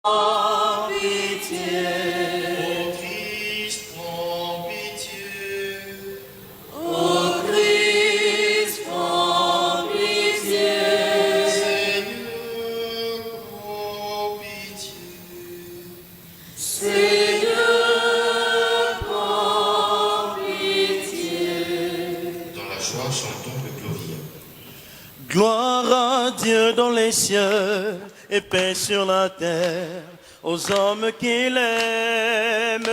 Prends pitié. Ô Christ, prends pitié. Ô Christ, prends pitié. Seigneur, prends pitié. Seigneur, prends pitié. Dans la joie, chantons le Gloria. Gloire à Dieu dans les cieux et paix sur la terre aux hommes qu'il aime.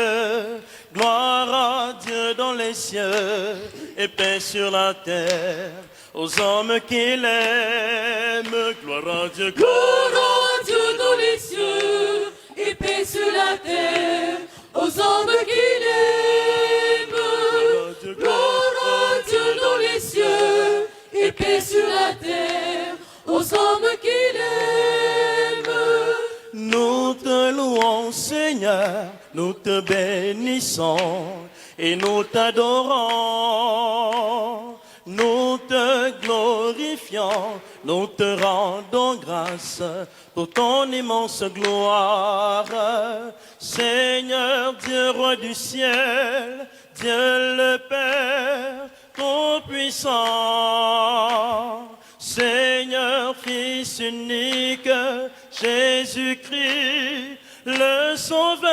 Gloire à Dieu dans les cieux et paix sur la terre aux hommes qu'il aime. Gloire à Dieu, Gloire à Dieu dans les cieux et paix sur la terre aux hommes qu'il aime. Gloire à Dieu dans les cieux et paix sur la terre aux hommes qu'il aime. nous te louons Seigneur, nous te bénissons et nous t'adorons. Nous te glorifions, nous te rendons grâce pour ton immense gloire. Seigneur Dieu, roi du ciel, Dieu le Père, tout-puissant. Seigneur, Fils unique, Jésus-Christ, le Sauveur.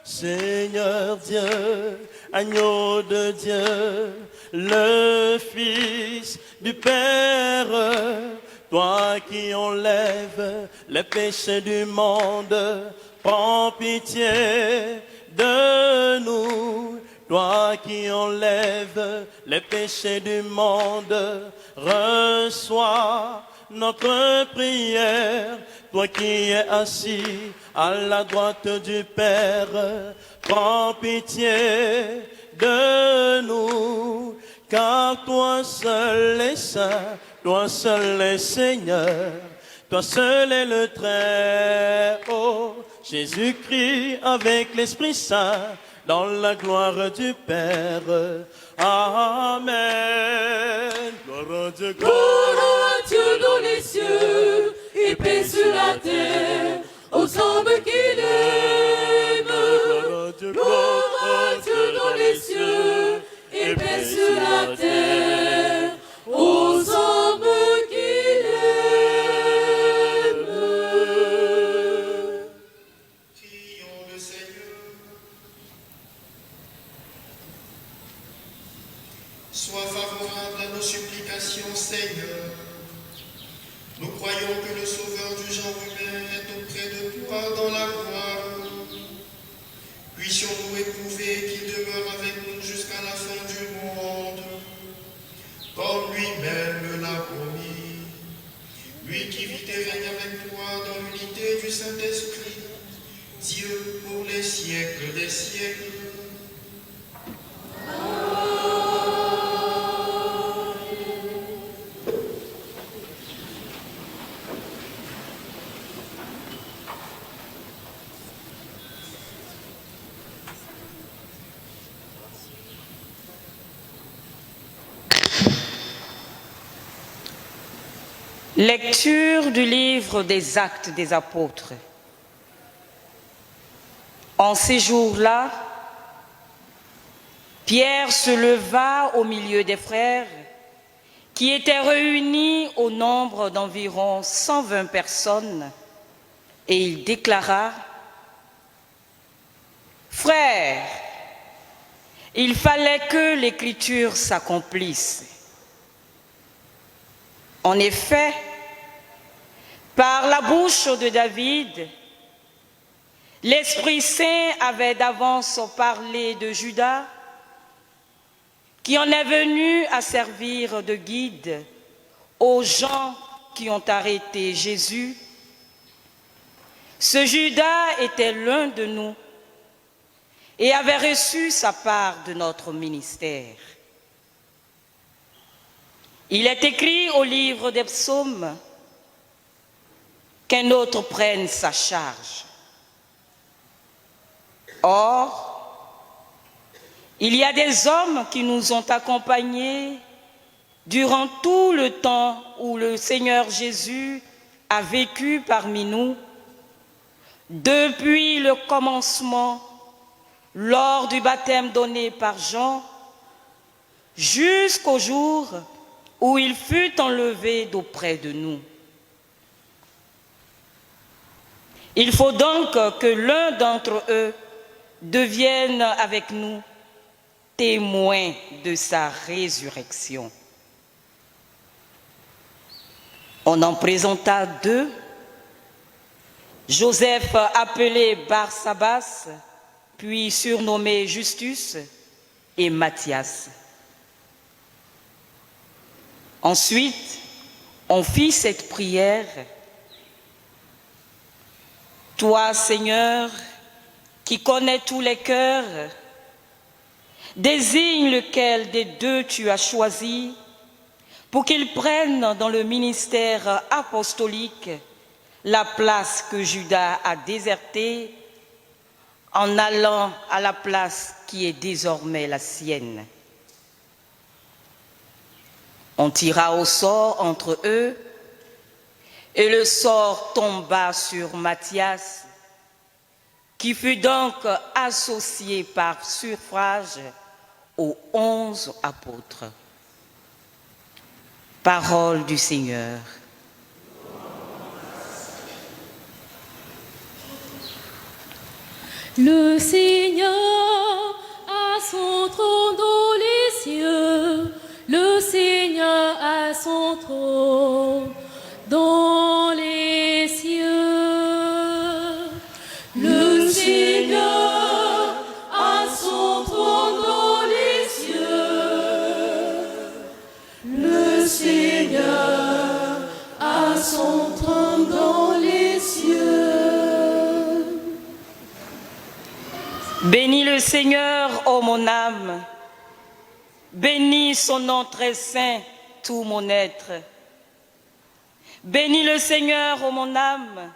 Seigneur Dieu, agneau de Dieu, le Fils du Père, toi qui enlèves les péchés du monde, prends pitié de nous. Toi qui enlèves les péchés du monde, reçois notre prière. Toi qui es assis à la droite du Père, prends pitié de nous. Car toi seul est saint, toi seul est Seigneur, toi seul est le Très-Haut. Jésus-Christ avec l'Esprit Saint, dans la gloire du Père. Amen. Gloire à Dieu, Gloire à Dieu dans les cieux et paix sur la terre aux hommes qu'il aime. Gloire à Dieu dans les cieux et paix sur la terre aux hommes qu'il aime. Prions le Seigneur. Sois favorable à nos supplications, Seigneur. Nous croyons que le Sauveur du genre humain est auprès de toi dans la gloire. Puissions-nous éprouver qu'il demeure avec nous jusqu'à la fin du monde, comme lui-même l'a promis. Lui qui vit et règne avec toi dans l'unité du Saint-Esprit, Dieu pour les siècles des siècles. Lecture du livre des Actes des Apôtres. En ces jours-là, Pierre se leva au milieu des frères qui étaient réunis au nombre d'environ 120 personnes et il déclara: « Frères, il fallait que l'Écriture s'accomplisse. En effet, par la bouche de David, l'Esprit Saint avait d'avance parlé de Judas, qui en est venu à servir de guide aux gens qui ont arrêté Jésus. Ce Judas était l'un de nous et avait reçu sa part de notre ministère. Il est écrit au livre des psaumes qu'un autre prenne sa charge. Or, il y a des hommes qui nous ont accompagnés durant tout le temps où le Seigneur Jésus a vécu parmi nous depuis le commencement, lors du baptême donné par Jean, jusqu'au jour où il fut enlevé d'auprès de nous. Il faut donc que l'un d'entre eux devienne avec nous témoin de sa résurrection. On en présenta deux, Joseph appelé Barsabas, puis surnommé Justus, et Matthias. Ensuite, on fit cette prière. Toi, Seigneur, qui connais tous les cœurs, désigne lequel des deux tu as choisi pour qu'il prenne dans le ministère apostolique la place que Judas a désertée en allant à la place qui est désormais la sienne. On tira au sort entre eux, et le sort tomba sur Matthias, qui fut donc associé par suffrage aux 11 apôtres. Parole du Seigneur. Le Seigneur a son trône dans les cieux. Le Seigneur a son trône dans les cieux. Le Seigneur a son trône dans les cieux. Le Seigneur a son trône dans les cieux. Bénis le Seigneur, ô mon âme. Bénis son nom très saint, tout mon être. Bénis le Seigneur, ô mon âme,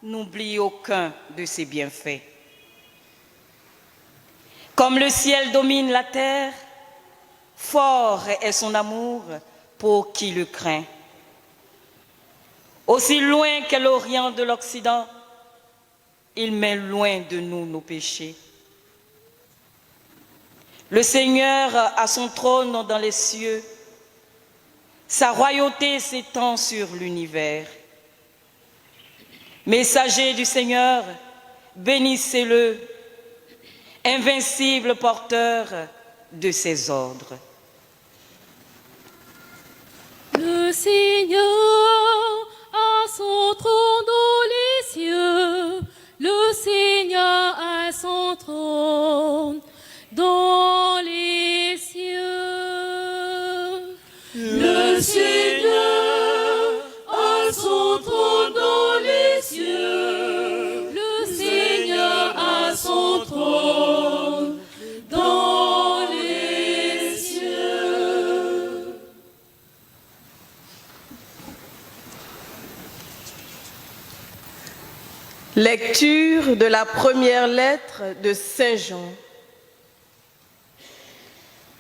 n'oublie aucun de ses bienfaits. Comme le ciel domine la terre, fort est son amour pour qui le craint. Aussi loin qu'est l'Orient de l'Occident, il met loin de nous nos péchés. Le Seigneur a son trône dans les cieux, sa royauté s'étend sur l'univers. Messager du Seigneur, bénissez-le, invincible porteur de ses ordres. Le Seigneur a son trône dans les cieux. Le Seigneur a son trône dans les cieux. Le Seigneur a son trône dans les cieux. Le Seigneur a son trône dans les cieux. Lecture de la première lettre de Saint Jean.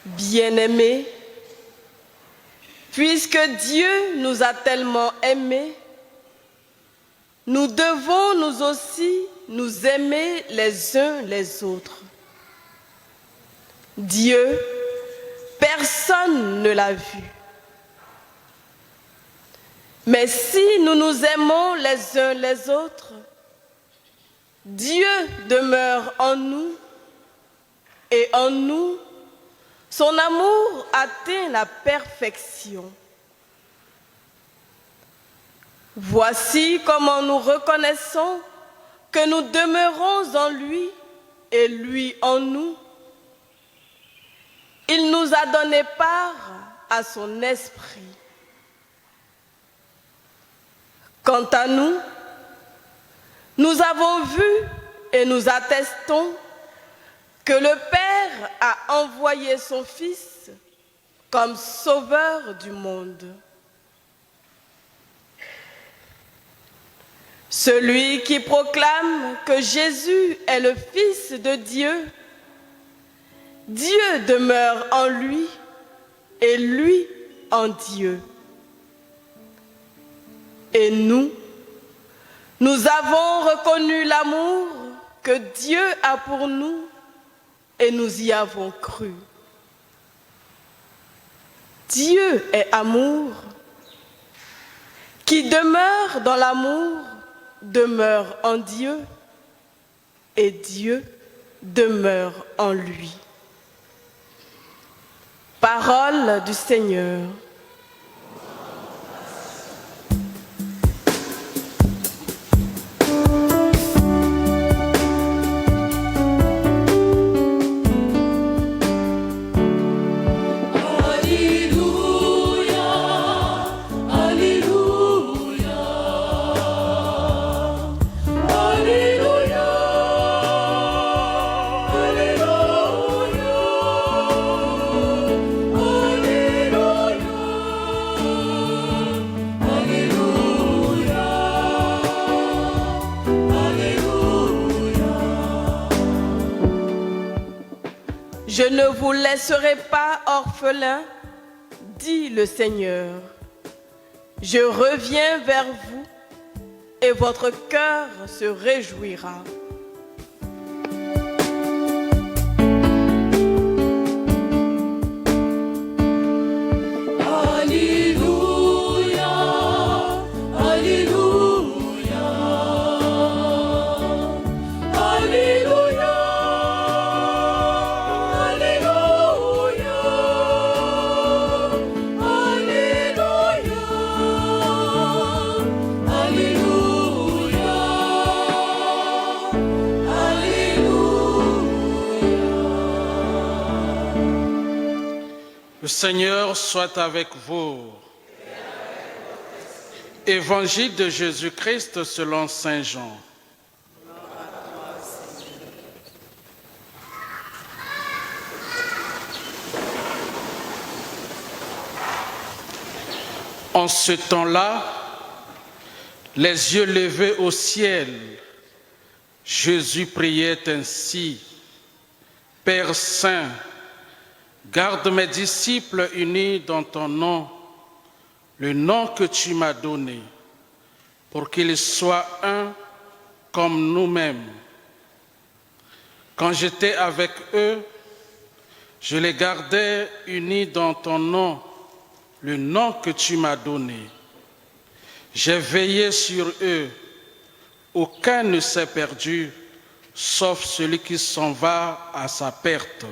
Bien-aimés, puisque Dieu nous a tellement aimés, nous devons nous aussi nous aimer les uns les autres. Dieu, personne ne l'a vu. Mais si nous nous aimons les uns les autres, Dieu demeure en nous et en nous, son amour atteint la perfection. Voici comment nous reconnaissons que nous demeurons en lui et lui en nous. Il nous a donné part à son esprit. Quant à nous, nous avons vu et nous attestons que le Père a envoyé son Fils comme sauveur du monde. Celui qui proclame que Jésus est le Fils de Dieu, Dieu demeure en lui et lui en Dieu. Et nous Nous avons reconnu l'amour que Dieu a pour nous et nous y avons cru. Dieu est amour. Qui demeure dans l'amour demeure en Dieu et Dieu demeure en lui. Parole du Seigneur. Je ne vous laisserai pas orphelins, dit le Seigneur. Je reviens vers vous et votre cœur se réjouira. Le Seigneur soit avec vous. Évangile de Jésus-Christ selon saint Jean. En ce temps-là, les yeux levés au ciel, Jésus priait ainsi: Père saint, garde mes disciples unis dans ton nom, le nom que tu m'as donné, pour qu'ils soient un comme nous-mêmes. Quand j'étais avec eux, je les gardais unis dans ton nom, le nom que tu m'as donné. J'ai veillé sur eux, aucun ne s'est perdu, sauf celui qui s'en va à sa perte,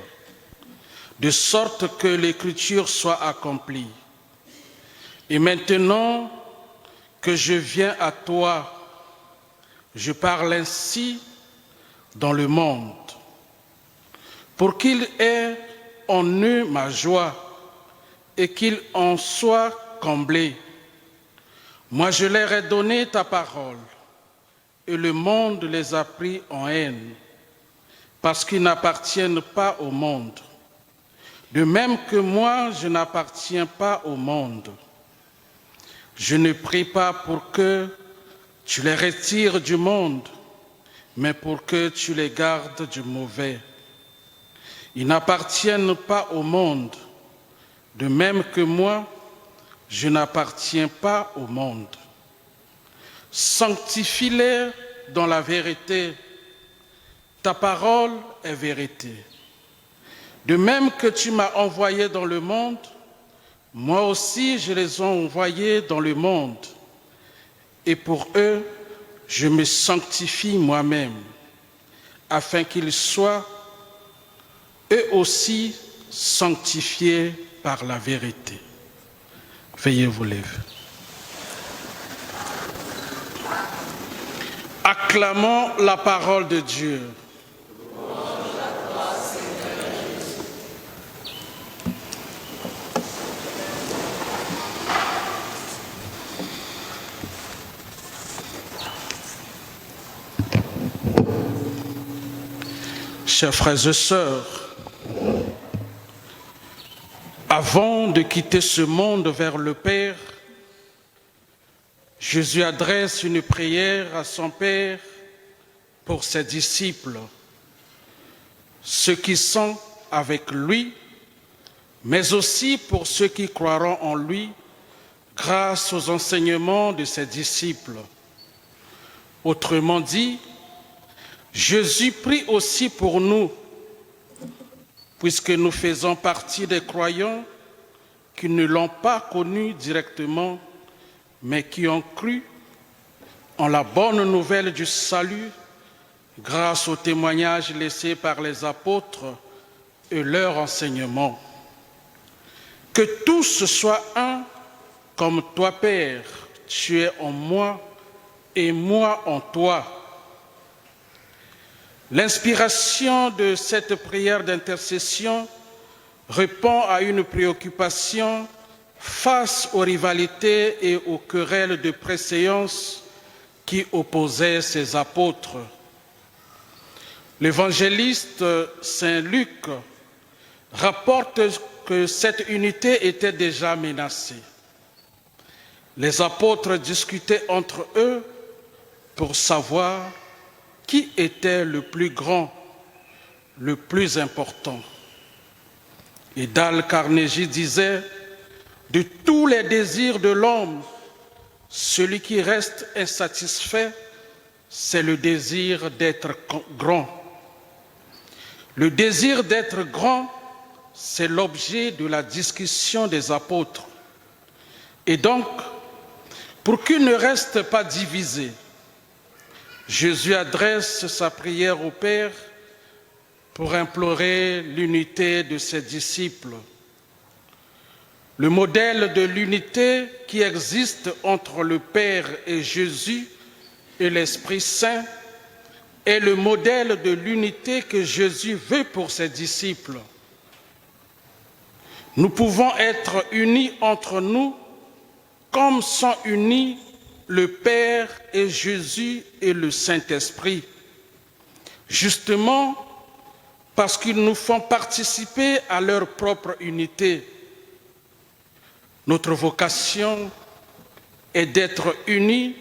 de sorte que l'Écriture soit accomplie. Et maintenant que je viens à toi, je parle ainsi dans le monde, pour qu'il ait en eux ma joie et qu'ils en soient comblés. Moi, je leur ai donné ta parole, et le monde les a pris en haine, parce qu'ils n'appartiennent pas au monde. De même que moi, je n'appartiens pas au monde. Je ne prie pas pour que tu les retires du monde, mais pour que tu les gardes du mauvais. Ils n'appartiennent pas au monde, de même que moi, je n'appartiens pas au monde. Sanctifie-les dans la vérité. Ta parole est vérité. De même que tu m'as envoyé dans le monde, moi aussi je les ai envoyés dans le monde. Et pour eux, je me sanctifie moi-même, afin qu'ils soient eux aussi sanctifiés par la vérité. Veuillez vous lever. Acclamons la parole de Dieu. Chers frères et sœurs, avant de quitter ce monde vers le Père, Jésus adresse une prière à son Père pour ses disciples, ceux qui sont avec lui, mais aussi pour ceux qui croiront en lui grâce aux enseignements de ses disciples. Autrement dit, Jésus prie aussi pour nous, puisque nous faisons partie des croyants qui ne l'ont pas connu directement, mais qui ont cru en la bonne nouvelle du salut grâce au témoignage laissé par les apôtres et leur enseignement. Que tous soient un, comme toi, Père, tu es en moi et moi en toi. L'inspiration de cette prière d'intercession répond à une préoccupation face aux rivalités et aux querelles de préséance qui opposaient ces apôtres. L'évangéliste Saint Luc rapporte que cette unité était déjà menacée. Les apôtres discutaient entre eux pour savoir qui était le plus grand, le plus important. Et Dale Carnegie disait, de tous les désirs de l'homme, celui qui reste insatisfait, c'est le désir d'être grand. Le désir d'être grand, c'est l'objet de la discussion des apôtres. Et donc, pour qu'ils ne restent pas divisés, Jésus adresse sa prière au Père pour implorer l'unité de ses disciples. Le modèle de l'unité qui existe entre le Père et Jésus et l'Esprit Saint est le modèle de l'unité que Jésus veut pour ses disciples. Nous pouvons être unis entre nous comme sont unis le Père et Jésus et le Saint-Esprit, justement parce qu'ils nous font participer à leur propre unité. Notre vocation est d'être unis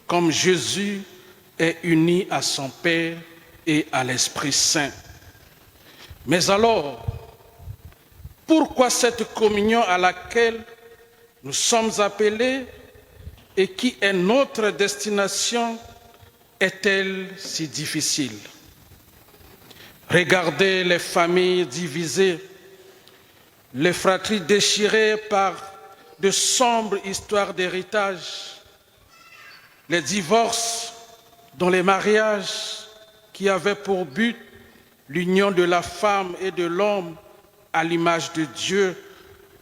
comme Jésus est uni à son Père et à l'Esprit Saint. Mais alors, pourquoi cette communion à laquelle nous sommes appelés et qui est notre destination est-elle si difficile? Regardez les familles divisées, les fratries déchirées par de sombres histoires d'héritage, les divorces dont les mariages qui avaient pour but l'union de la femme et de l'homme à l'image de Dieu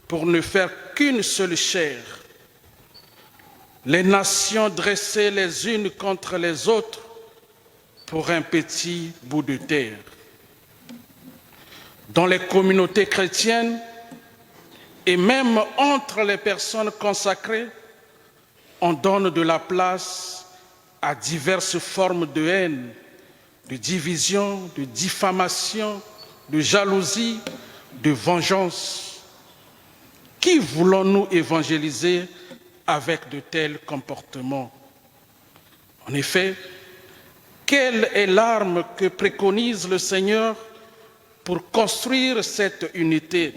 pour ne faire qu'une seule chair. Les nations dressées les unes contre les autres pour un petit bout de terre. Dans les communautés chrétiennes et même entre les personnes consacrées, on donne de la place à diverses formes de haine, de division, de diffamation, de jalousie, de vengeance. Qui voulons-nous évangéliser avec de tels comportements? En effet, quelle est l'arme que préconise le Seigneur pour construire cette unité?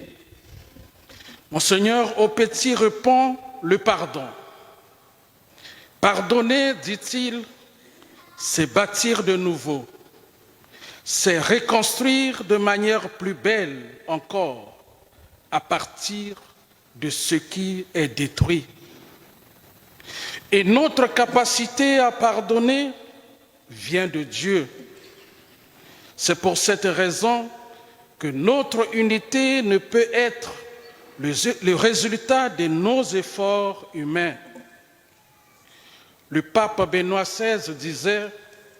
Monseigneur Aupetit répond le pardon. Pardonner, dit-il, c'est bâtir de nouveau, c'est reconstruire de manière plus belle encore à partir de ce qui est détruit. Et notre capacité à pardonner vient de Dieu. C'est pour cette raison que notre unité ne peut être le résultat de nos efforts humains. Le pape Benoît XVI disait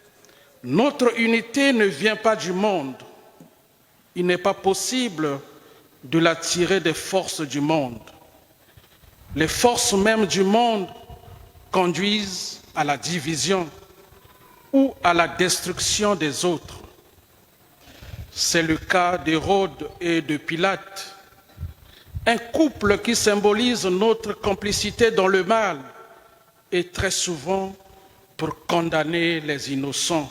« Notre unité ne vient pas du monde. Il n'est pas possible de la tirer des forces du monde. Les forces même du monde conduisent à la division ou à la destruction des autres. C'est le cas d'Hérode et de Pilate, un couple qui symbolise notre complicité dans le mal et très souvent pour condamner les innocents,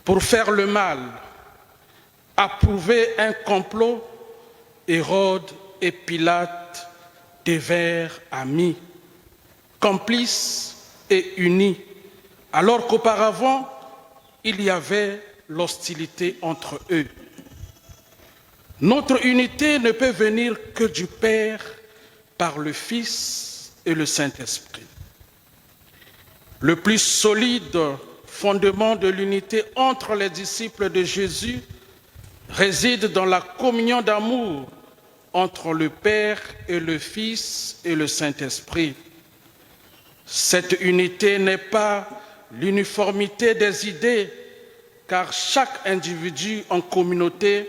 pour faire le mal, approuver un complot. Hérode et Pilate devinrent amis, complices et unis alors qu'auparavant, il y avait l'hostilité entre eux. Notre unité ne peut venir que du Père par le Fils et le Saint-Esprit. Le plus solide fondement de l'unité entre les disciples de Jésus réside dans la communion d'amour entre le Père et le Fils et le Saint-Esprit. Cette unité n'est pas l'uniformité des idées, car chaque individu en communauté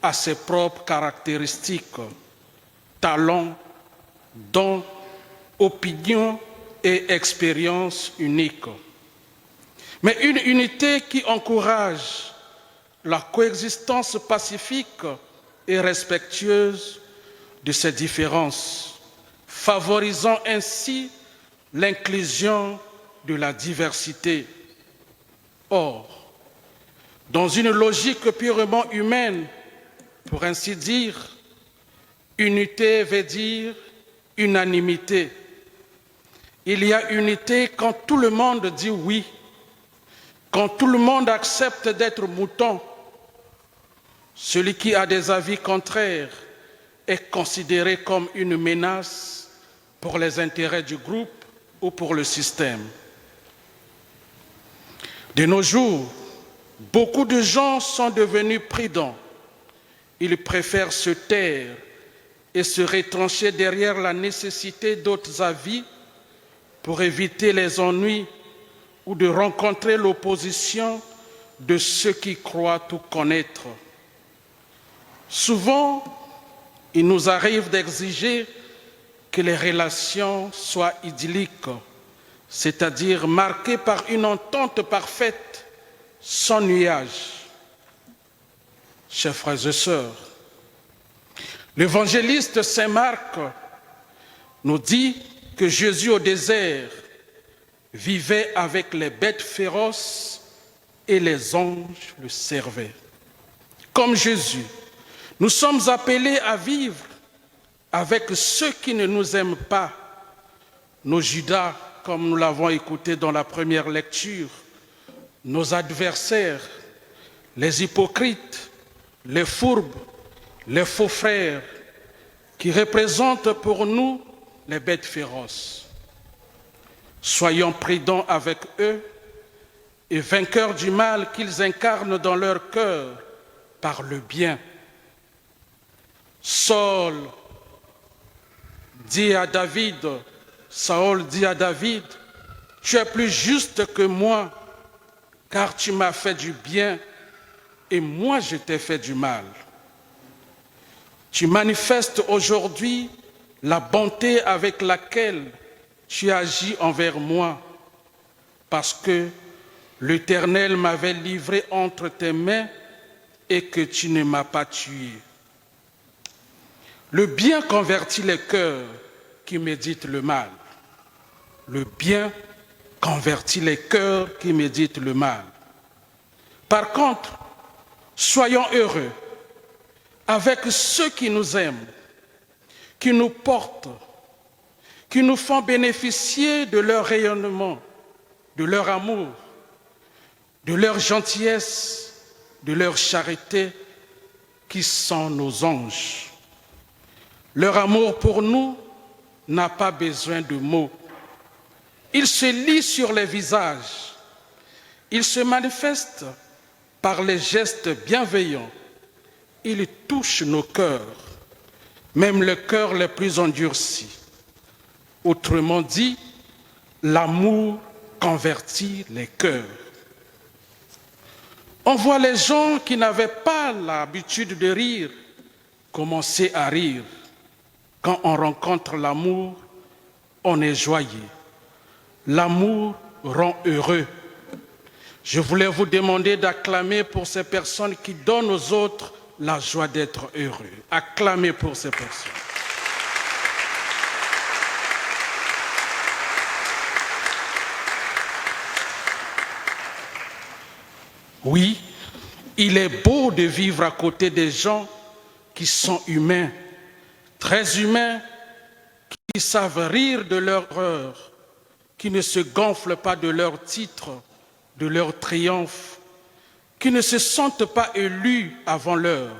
a ses propres caractéristiques, talents, dons, opinions et expériences uniques. Mais une unité qui encourage la coexistence pacifique et respectueuse de ces différences, favorisant ainsi l'inclusion de la diversité. Or, dans une logique purement humaine, pour ainsi dire, unité veut dire unanimité. Il y a unité quand tout le monde dit oui, quand tout le monde accepte d'être mouton. Celui qui a des avis contraires est considéré comme une menace pour les intérêts du groupe ou pour le système. De nos jours, beaucoup de gens sont devenus prudents. Ils préfèrent se taire et se retrancher derrière la nécessité d'autres avis pour éviter les ennuis ou de rencontrer l'opposition de ceux qui croient tout connaître. Souvent, il nous arrive d'exiger que les relations soient idylliques, c'est-à-dire marquées par une entente parfaite, sans nuage. Chers frères et sœurs, l'évangéliste Saint Marc nous dit que Jésus au désert vivait avec les bêtes féroces et les anges le servaient. Comme Jésus, nous sommes appelés à vivre avec ceux qui ne nous aiment pas, nos Judas, comme nous l'avons écouté dans la première lecture, nos adversaires, les hypocrites, les fourbes, les faux frères, qui représentent pour nous les bêtes féroces. Soyons prudents avec eux et vainqueurs du mal qu'ils incarnent dans leur cœur par le bien. Saül dit à David, tu es plus juste que moi, car tu m'as fait du bien et moi je t'ai fait du mal. Tu manifestes aujourd'hui la bonté avec laquelle tu agis envers moi, parce que l'Éternel m'avait livré entre tes mains et que tu ne m'as pas tué. Le bien convertit les cœurs qui méditent le mal. Le bien convertit les cœurs qui méditent le mal. Par contre, soyons heureux avec ceux qui nous aiment, qui nous portent, qui nous font bénéficier de leur rayonnement, de leur amour, de leur gentillesse, de leur charité, qui sont nos anges. Leur amour pour nous n'a pas besoin de mots. Il se lit sur les visages. Il se manifeste par les gestes bienveillants. Il touche nos cœurs, même les cœurs les plus endurcis. Autrement dit, l'amour convertit les cœurs. On voit les gens qui n'avaient pas l'habitude de rire commencer à rire. Quand on rencontre l'amour, on est joyeux. L'amour rend heureux. Je voulais vous demander d'acclamer pour ces personnes qui donnent aux autres la joie d'être heureux. Acclamez pour ces personnes. Oui, il est beau de vivre à côté des gens qui sont humains, très humains, qui savent rire de leur erreur, qui ne se gonflent pas de leur titre, de leur triomphe, qui ne se sentent pas élus avant l'heure,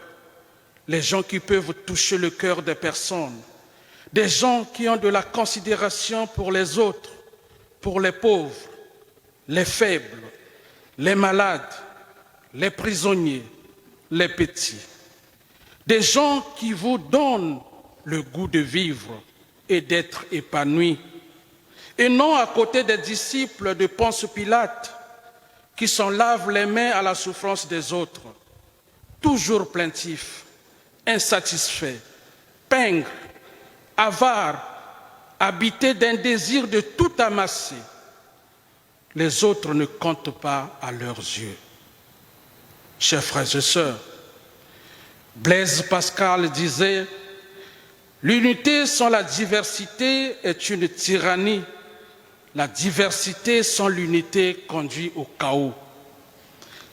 les gens qui peuvent toucher le cœur des personnes, des gens qui ont de la considération pour les autres, pour les pauvres, les faibles, les malades, les prisonniers, les petits. Des gens qui vous donnent le goût de vivre et d'être épanouis. Et non à côté des disciples de Ponce Pilate qui s'en lavent les mains à la souffrance des autres, toujours plaintifs, insatisfaits, pingres, avares, habités d'un désir de tout amasser. Les autres ne comptent pas à leurs yeux. Chers frères et sœurs, Blaise Pascal disait « L'unité sans la diversité est une tyrannie. La diversité sans l'unité conduit au chaos. »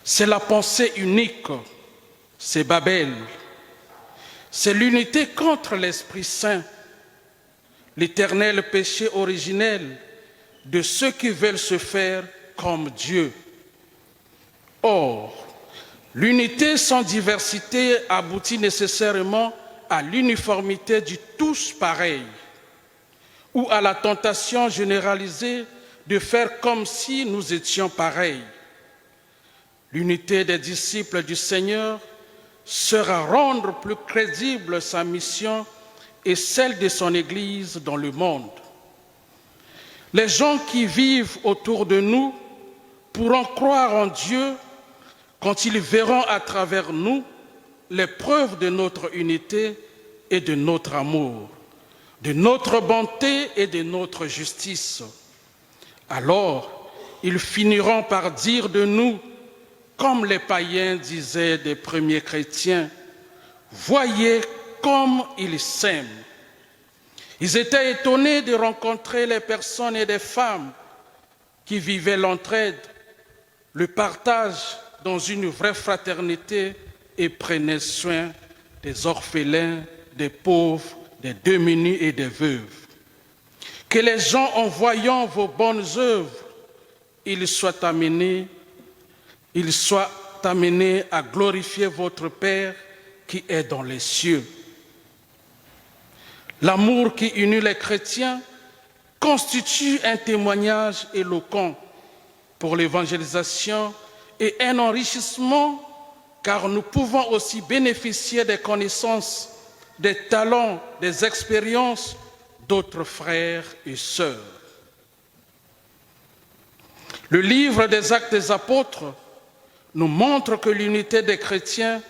C'est la pensée unique, c'est Babel. C'est l'unité contre l'Esprit Saint, l'éternel péché originel de ceux qui veulent se faire comme Dieu. Or, l'unité sans diversité aboutit nécessairement à l'uniformité du tous pareil, ou à la tentation généralisée de faire comme si nous étions pareils. L'unité des disciples du Seigneur sera rendre plus crédible sa mission et celle de son Église dans le monde. Les gens qui vivent autour de nous pourront croire en Dieu quand ils verront à travers nous les preuves de notre unité et de notre amour, de notre bonté et de notre justice. Alors, ils finiront par dire de nous, comme les païens disaient des premiers chrétiens, « Voyez comme ils s'aiment ». Ils étaient étonnés de rencontrer les personnes et des femmes qui vivaient l'entraide, le partage dans une vraie fraternité et prenaient soin des orphelins, des pauvres, des démunis et des veuves. Que les gens, en voyant vos bonnes œuvres, ils soient amenés à glorifier votre Père qui est dans les cieux. L'amour qui unit les chrétiens constitue un témoignage éloquent pour l'évangélisation et un enrichissement, car nous pouvons aussi bénéficier des connaissances, des talents, des expériences d'autres frères et sœurs. Le livre des Actes des Apôtres nous montre que l'unité des chrétiens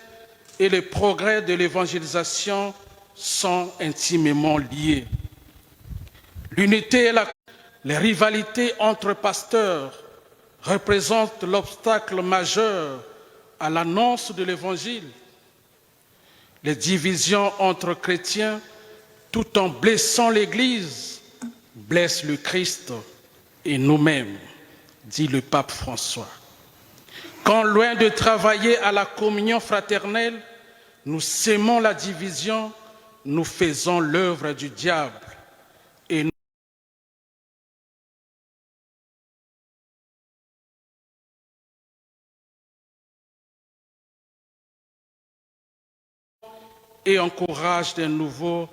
et le progrès de l'évangélisation sont intimement liés. L'unité et les rivalités entre pasteurs représentent l'obstacle majeur à l'annonce de l'Évangile. Les divisions entre chrétiens, tout en blessant l'Église, blessent le Christ et nous-mêmes, dit le pape François. Quand, loin de travailler à la communion fraternelle, nous sémons la division, nous faisons l'œuvre du diable et encourage les nouveaux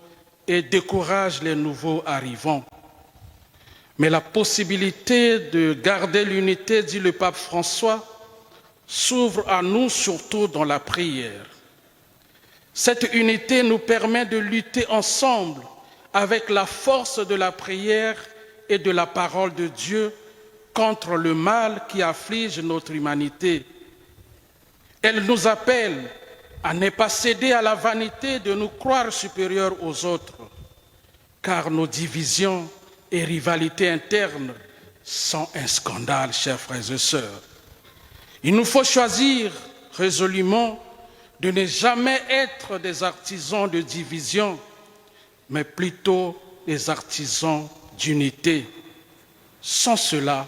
et décourage les nouveaux arrivants. Mais la possibilité de garder l'unité, dit le pape François, s'ouvre à nous surtout dans la prière. Cette unité nous permet de lutter ensemble avec la force de la prière et de la parole de Dieu contre le mal qui afflige notre humanité. Elle nous appelle à ne pas céder à la vanité de nous croire supérieurs aux autres, car nos divisions et rivalités internes sont un scandale, chers frères et sœurs. Il nous faut choisir résolument de ne jamais être des artisans de division, mais plutôt des artisans d'unité. Sans cela,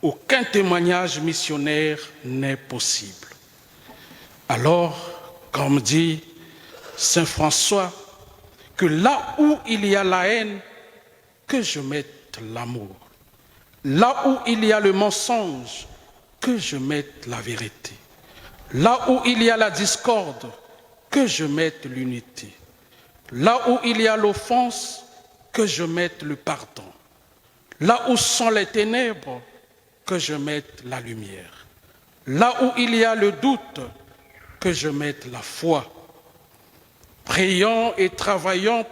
aucun témoignage missionnaire n'est possible. Alors, comme dit saint François, que là où il y a la haine, que je mette l'amour. Là où il y a le mensonge, que je mette la vérité. Là où il y a la discorde, que je mette l'unité. Là où il y a l'offense, que je mette le pardon. Là où sont les ténèbres, que je mette la lumière. Là où il y a le doute, que je mette la foi. Prions et travaillons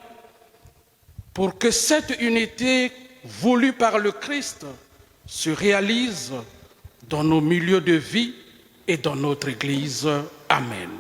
pour que cette unité voulue par le Christ se réalise dans nos milieux de vie et dans notre Église. Amen.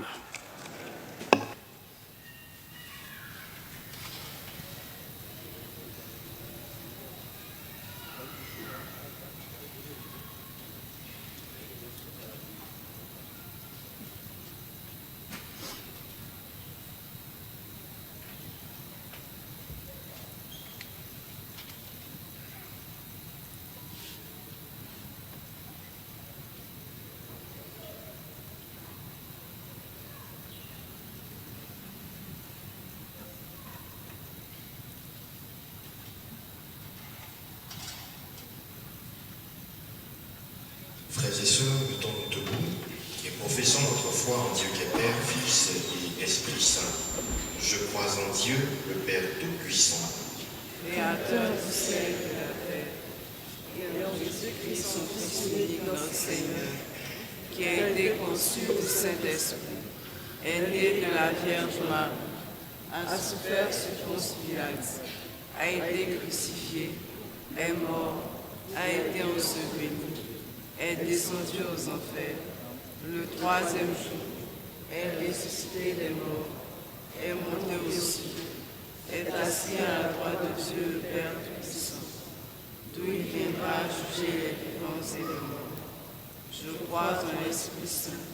Frères et sœurs, mettons-nous debout et professons notre foi en Dieu qui est Père, Fils et Esprit Saint. Je crois en Dieu, le Père Tout-Puissant, Créateur du ciel et de la terre, et en Jésus-Christ, son Fils unique, notre Seigneur, qui a été conçu du Saint-Esprit, est né de la Vierge Marie, a souffert sous Ponce Pilate, a été crucifié, est mort, a été enseveli, est descendu aux enfers, le troisième jour, est ressuscité des morts, est monté aux cieux, est assis à la droite de Dieu le Père Tout-Puissant, d'où il viendra juger les vivants et les morts. Je crois en l'Esprit Saint,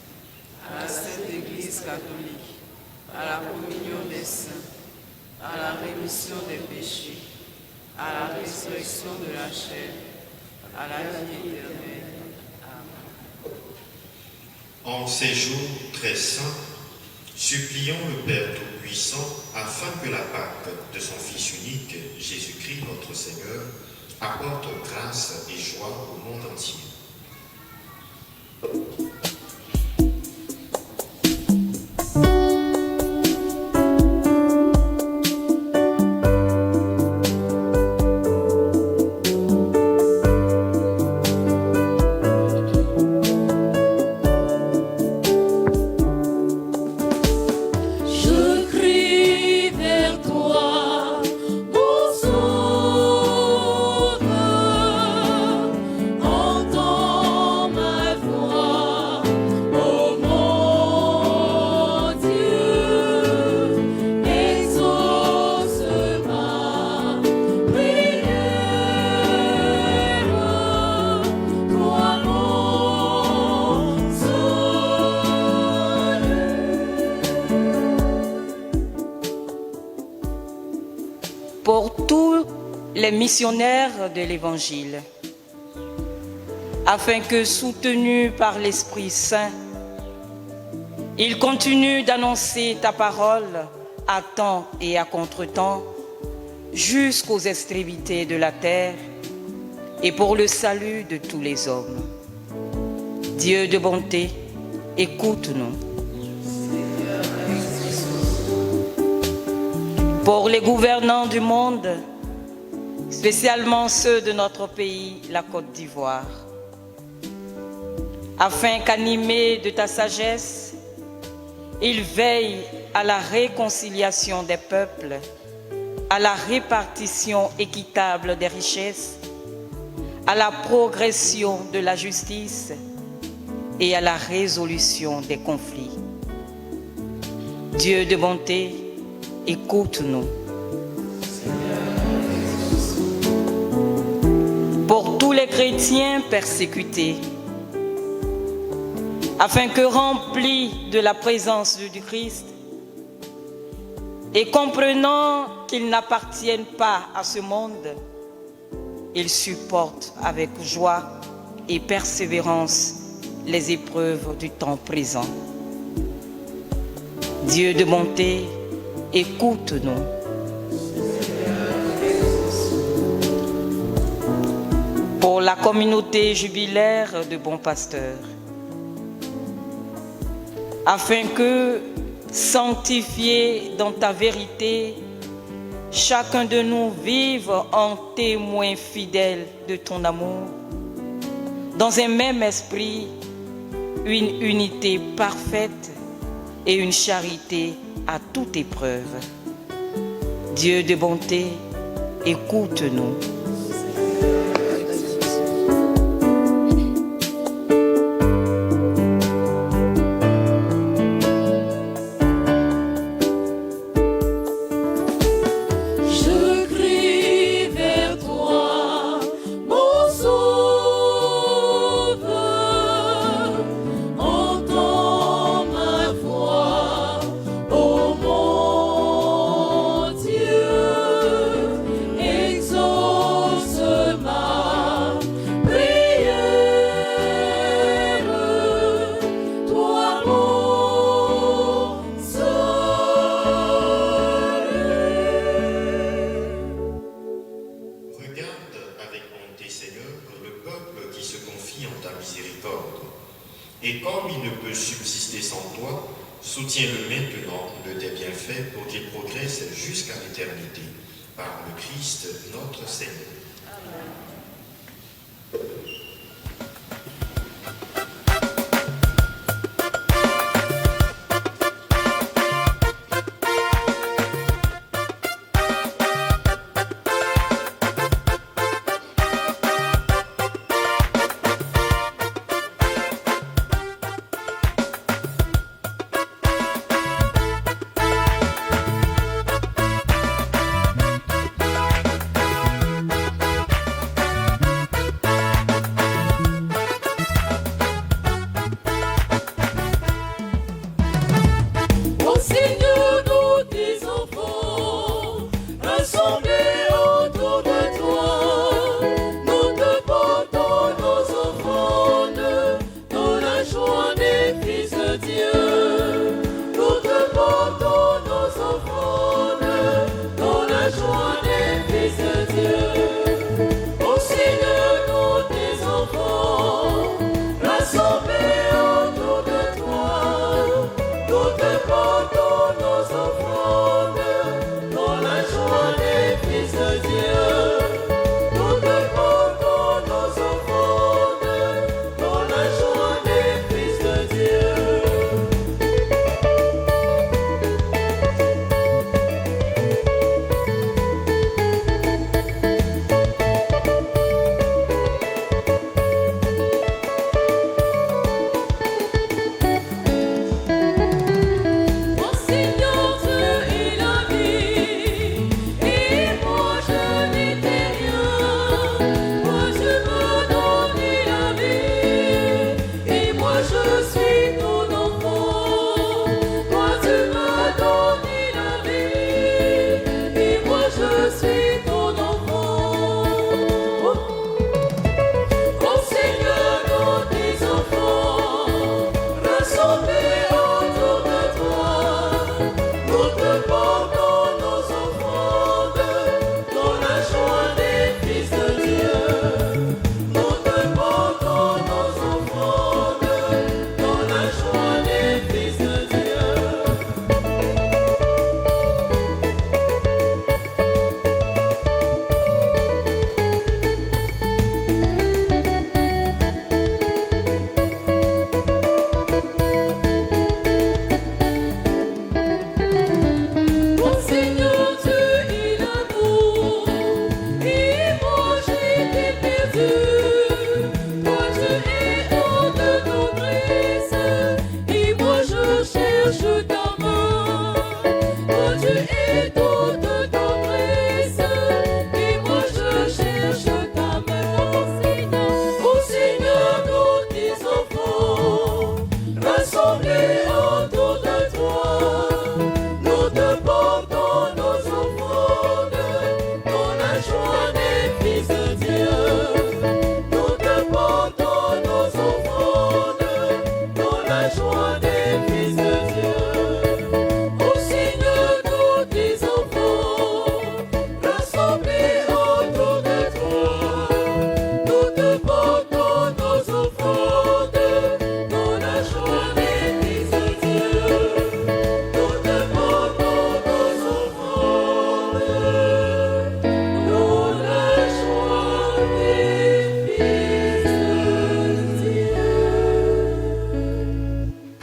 à la Sainte Église catholique, à la communion des saints, à la rémission des péchés, à la résurrection de la chair, à la vie éternelle. En ces jours très saints, supplions le Père Tout-Puissant afin que la Pâque de son Fils unique, Jésus-Christ notre Seigneur, apporte grâce et joie au monde entier. Je crie vers toi, mon sauveur, entends ma voix, ô mon Dieu, exauce ma prière, toi mon sauveur. Pour tous les missionnaires de l'Évangile, afin que, soutenus par l'Esprit Saint, ils continuent d'annoncer ta parole à temps et à contre-temps jusqu'aux extrémités de la terre et pour le salut de tous les hommes. Dieu de bonté, écoute-nous. Pour les gouvernants du monde, spécialement ceux de notre pays, la Côte d'Ivoire, afin qu'animés de ta sagesse, ils veillent à la réconciliation des peuples, à la répartition équitable des richesses, à la progression de la justice et à la résolution des conflits. Dieu de bonté, écoute-nous. Pour tous les chrétiens persécutés, afin que, remplis de la présence du Christ et comprenant qu'ils n'appartiennent pas à ce monde, ils supportent avec joie et persévérance les épreuves du temps présent. Dieu de bonté, écoute-nous. Pour la communauté jubilaire de bons pasteurs, afin que, sanctifié dans ta vérité, chacun de nous vive en témoin fidèle de ton amour, dans un même esprit, une unité parfaite et une charité à toute épreuve. Dieu de bonté, écoute-nous. Et comme il ne peut subsister sans toi, soutiens-le maintenant de tes bienfaits pour qu'il progresse jusqu'à l'éternité. Par le Christ notre Seigneur.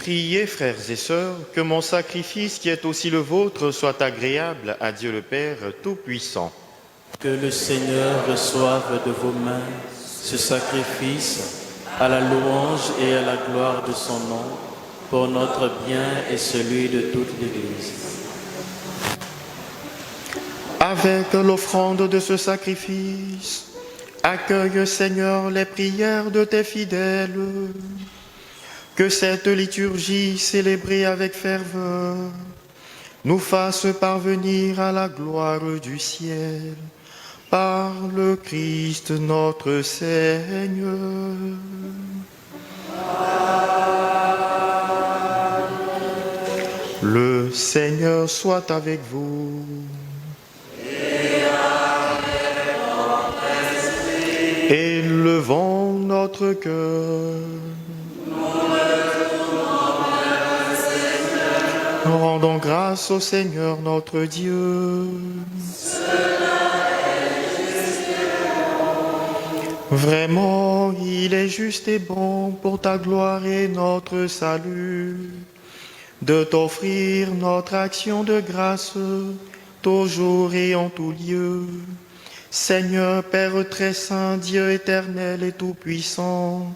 Priez, frères et sœurs, que mon sacrifice, qui est aussi le vôtre, soit agréable à Dieu le Père Tout-Puissant. Que le Seigneur reçoive de vos mains ce sacrifice à la louange et à la gloire de son nom, pour notre bien et celui de toute l'Église. Avec l'offrande de ce sacrifice, accueille, Seigneur, les prières de tes fidèles. Que cette liturgie célébrée avec ferveur nous fasse parvenir à la gloire du ciel par le Christ notre Seigneur. Le Seigneur soit avec vous. Élevons notre cœur. Rendons grâce au Seigneur notre Dieu. Vraiment, il est juste et bon pour ta gloire et notre salut de t'offrir notre action de grâce toujours et en tout lieu. Seigneur, Père très saint, Dieu éternel et tout-puissant,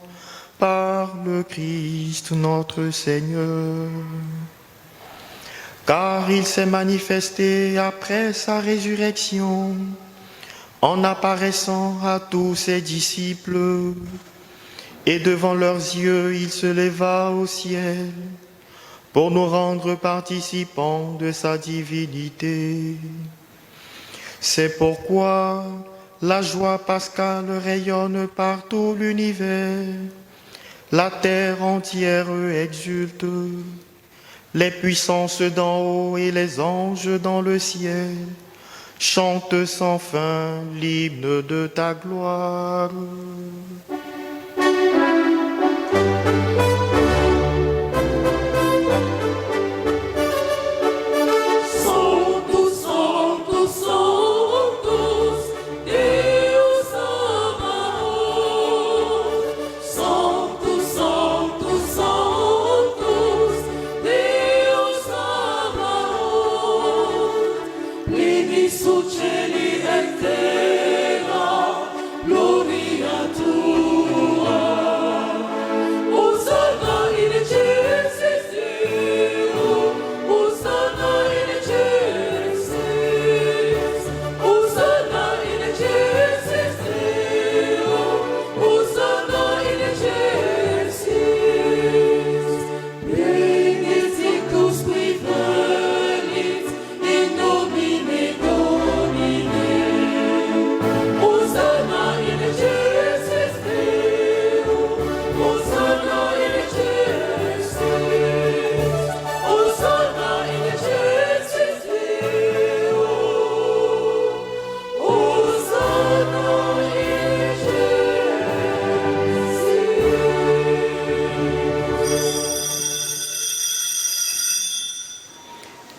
par le Christ notre Seigneur. Car il s'est manifesté après sa résurrection, en apparaissant à tous ses disciples, et devant leurs yeux, il se leva au ciel, pour nous rendre participants de sa divinité. C'est pourquoi la joie pascale rayonne par tout l'univers, la terre entière exulte, les puissances d'en haut et les anges dans le ciel chantent sans fin l'hymne de ta gloire.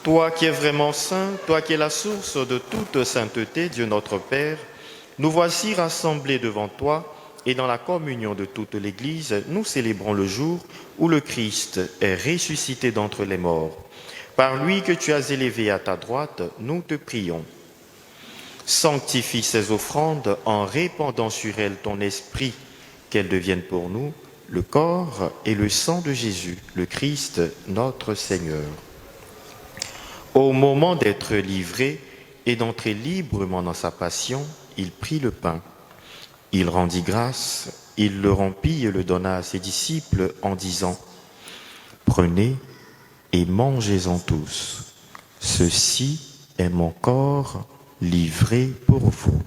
Toi qui es vraiment saint, toi qui es la source de toute sainteté, Dieu notre Père, nous voici rassemblés devant toi et dans la communion de toute l'Église, nous célébrons le jour où le Christ est ressuscité d'entre les morts. Par lui que tu as élevé à ta droite, nous te prions. Sanctifie ces offrandes en répandant sur elles ton esprit, qu'elles deviennent pour nous le corps et le sang de Jésus, le Christ, notre Seigneur. Au moment d'être livré et d'entrer librement dans sa passion, il prit le pain. Il rendit grâce, il le rompit et le donna à ses disciples en disant « Prenez et mangez-en tous. Ceci est mon corps livré pour vous. »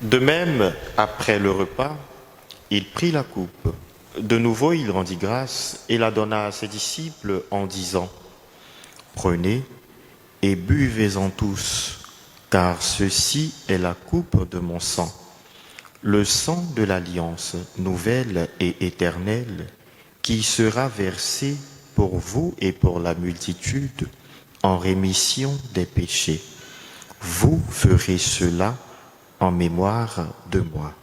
De même, après le repas, il prit la coupe. De nouveau, il rendit grâce et la donna à ses disciples en disant : « Prenez et buvez-en tous, car ceci est la coupe de mon sang, le sang de l'alliance nouvelle et éternelle, qui sera versé pour vous et pour la multitude en rémission des péchés. Vous ferez cela en mémoire de moi. »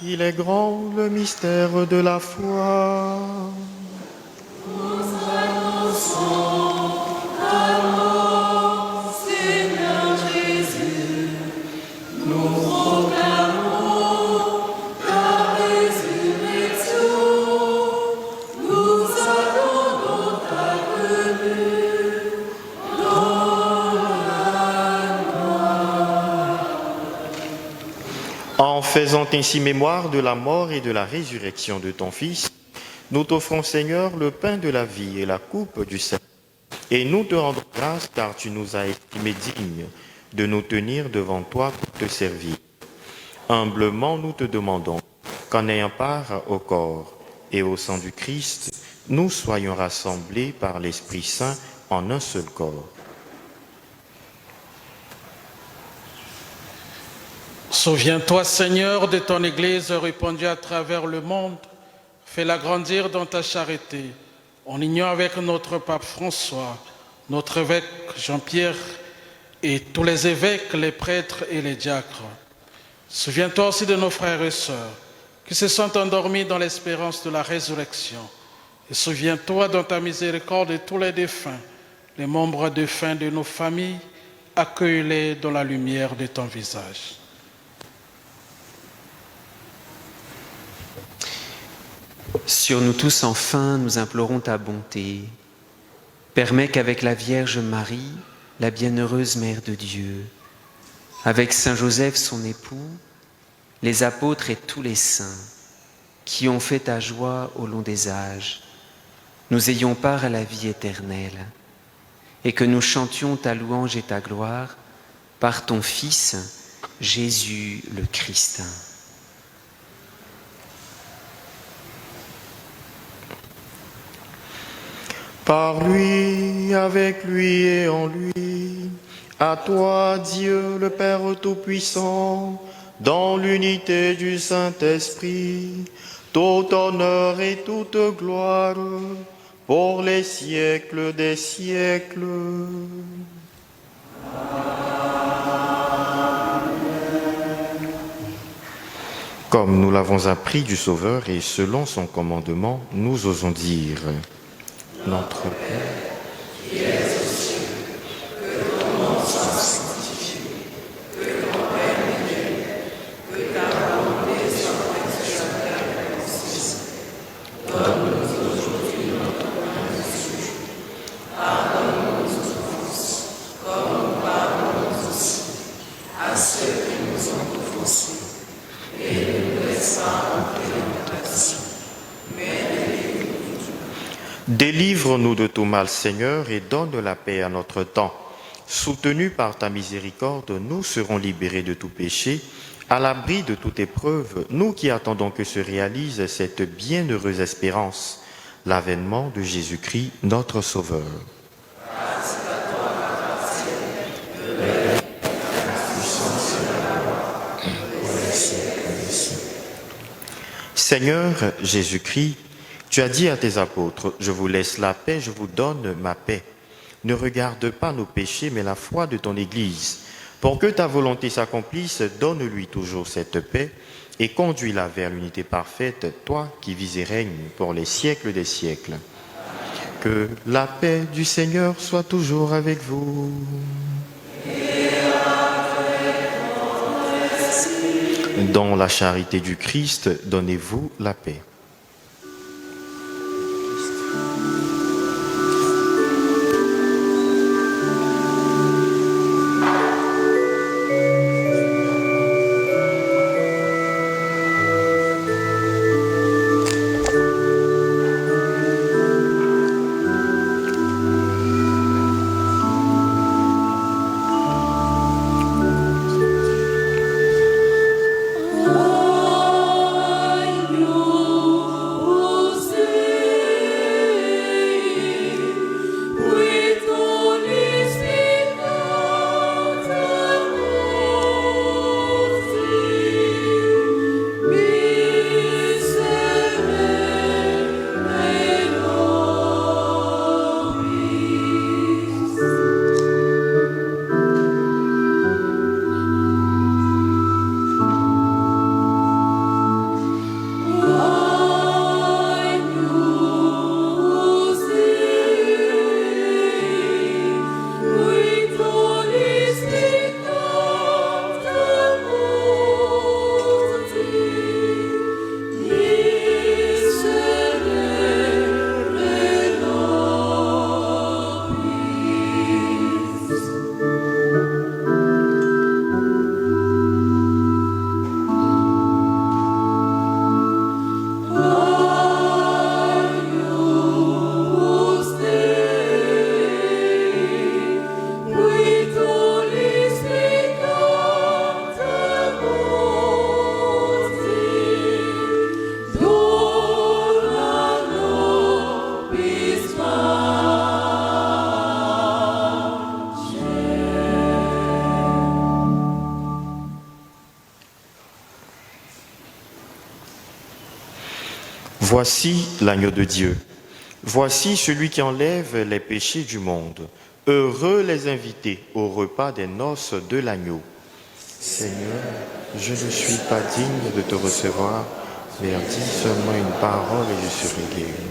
Il est grand le mystère de la foi. Seigneur Jésus, nous proclamons ta résurrection, nous attendons ta venue dans la gloire. En faisant ainsi mémoire de la mort et de la résurrection de ton Fils, nous t'offrons, Seigneur, le pain de la vie et la coupe du salut. Et nous te rendons grâce car tu nous as estimés dignes de nous tenir devant toi pour te servir. Humblement, nous te demandons qu'en ayant part au corps et au sang du Christ, nous soyons rassemblés par l'Esprit Saint en un seul corps. Souviens-toi, Seigneur, de ton Église répandue à travers le monde. Fais-la grandir dans ta charité, en union avec notre pape François, notre évêque Jean-Pierre et tous les évêques, les prêtres et les diacres. Souviens-toi aussi de nos frères et sœurs qui se sont endormis dans l'espérance de la résurrection. Et souviens-toi dans ta miséricorde de tous les défunts, les membres défunts de nos familles, accueille-les dans la lumière de ton visage. Sur nous tous, enfin, nous implorons ta bonté. Permets qu'avec la Vierge Marie, la bienheureuse Mère de Dieu, avec Saint Joseph, son époux, les apôtres et tous les saints qui ont fait ta joie au long des âges, nous ayons part à la vie éternelle et que nous chantions ta louange et ta gloire par ton Fils, Jésus le Christ. Par lui, avec lui et en lui, à toi, Dieu le Père Tout-Puissant, dans l'unité du Saint-Esprit, tout honneur et toute gloire, pour les siècles des siècles. Comme nous l'avons appris du Sauveur et selon son commandement, nous osons dire: Notre Père, qui es aux cieux, que ton nom soit sanctifié, que ton règne vienne, que ta volonté soit faite sur la terre comme au ciel. Donne-nous aujourd'hui notre pain de ce jour. Pardonne-nous nos offenses, comme nous pardonnons aussi à ceux qui nous ont offensés. Et ne nous laisse pas entrer en tentation, mais délivre-nous de tout mal, Seigneur, et donne la paix à notre temps. Soutenus par ta miséricorde, nous serons libérés de tout péché, à l'abri de toute épreuve, nous qui attendons que se réalise cette bienheureuse espérance, l'avènement de Jésus-Christ, notre Sauveur. Grâce à toi, Père ciel, le règne, la puissance et la gloire, pour les siècles des siècles. Seigneur Jésus-Christ, tu as dit à tes apôtres: je vous laisse la paix, je vous donne ma paix. Ne regarde pas nos péchés, mais la foi de ton Église. Pour que ta volonté s'accomplisse, donne-lui toujours cette paix, et conduis-la vers l'unité parfaite, toi qui vis et règnes pour les siècles des siècles. Que la paix du Seigneur soit toujours avec vous. Dans la charité du Christ, donnez-vous la paix. Voici l'agneau de Dieu. Voici celui qui enlève les péchés du monde. Heureux les invités au repas des noces de l'agneau. Seigneur, je ne suis pas digne de te recevoir, mais dis seulement une parole et je serai guéri.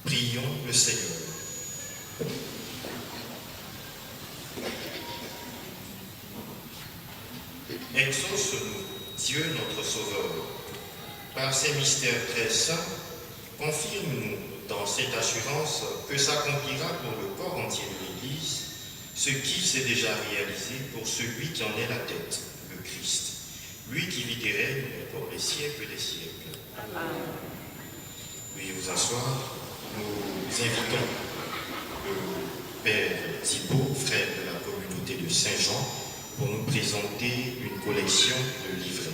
Prions le Seigneur. Exauce-nous, Dieu notre Sauveur, par ces mystères très saints, confirme-nous dans cette assurance que s'accomplira pour le corps entier de l'Église ce qui s'est déjà réalisé pour celui qui en est la tête, le Christ, lui qui vit et règne pour les siècles des siècles. Amen. Veuillez vous asseoir. Nous invitons le Père Thibault, frère de la communauté de Saint-Jean, pour nous présenter une collection de livrets.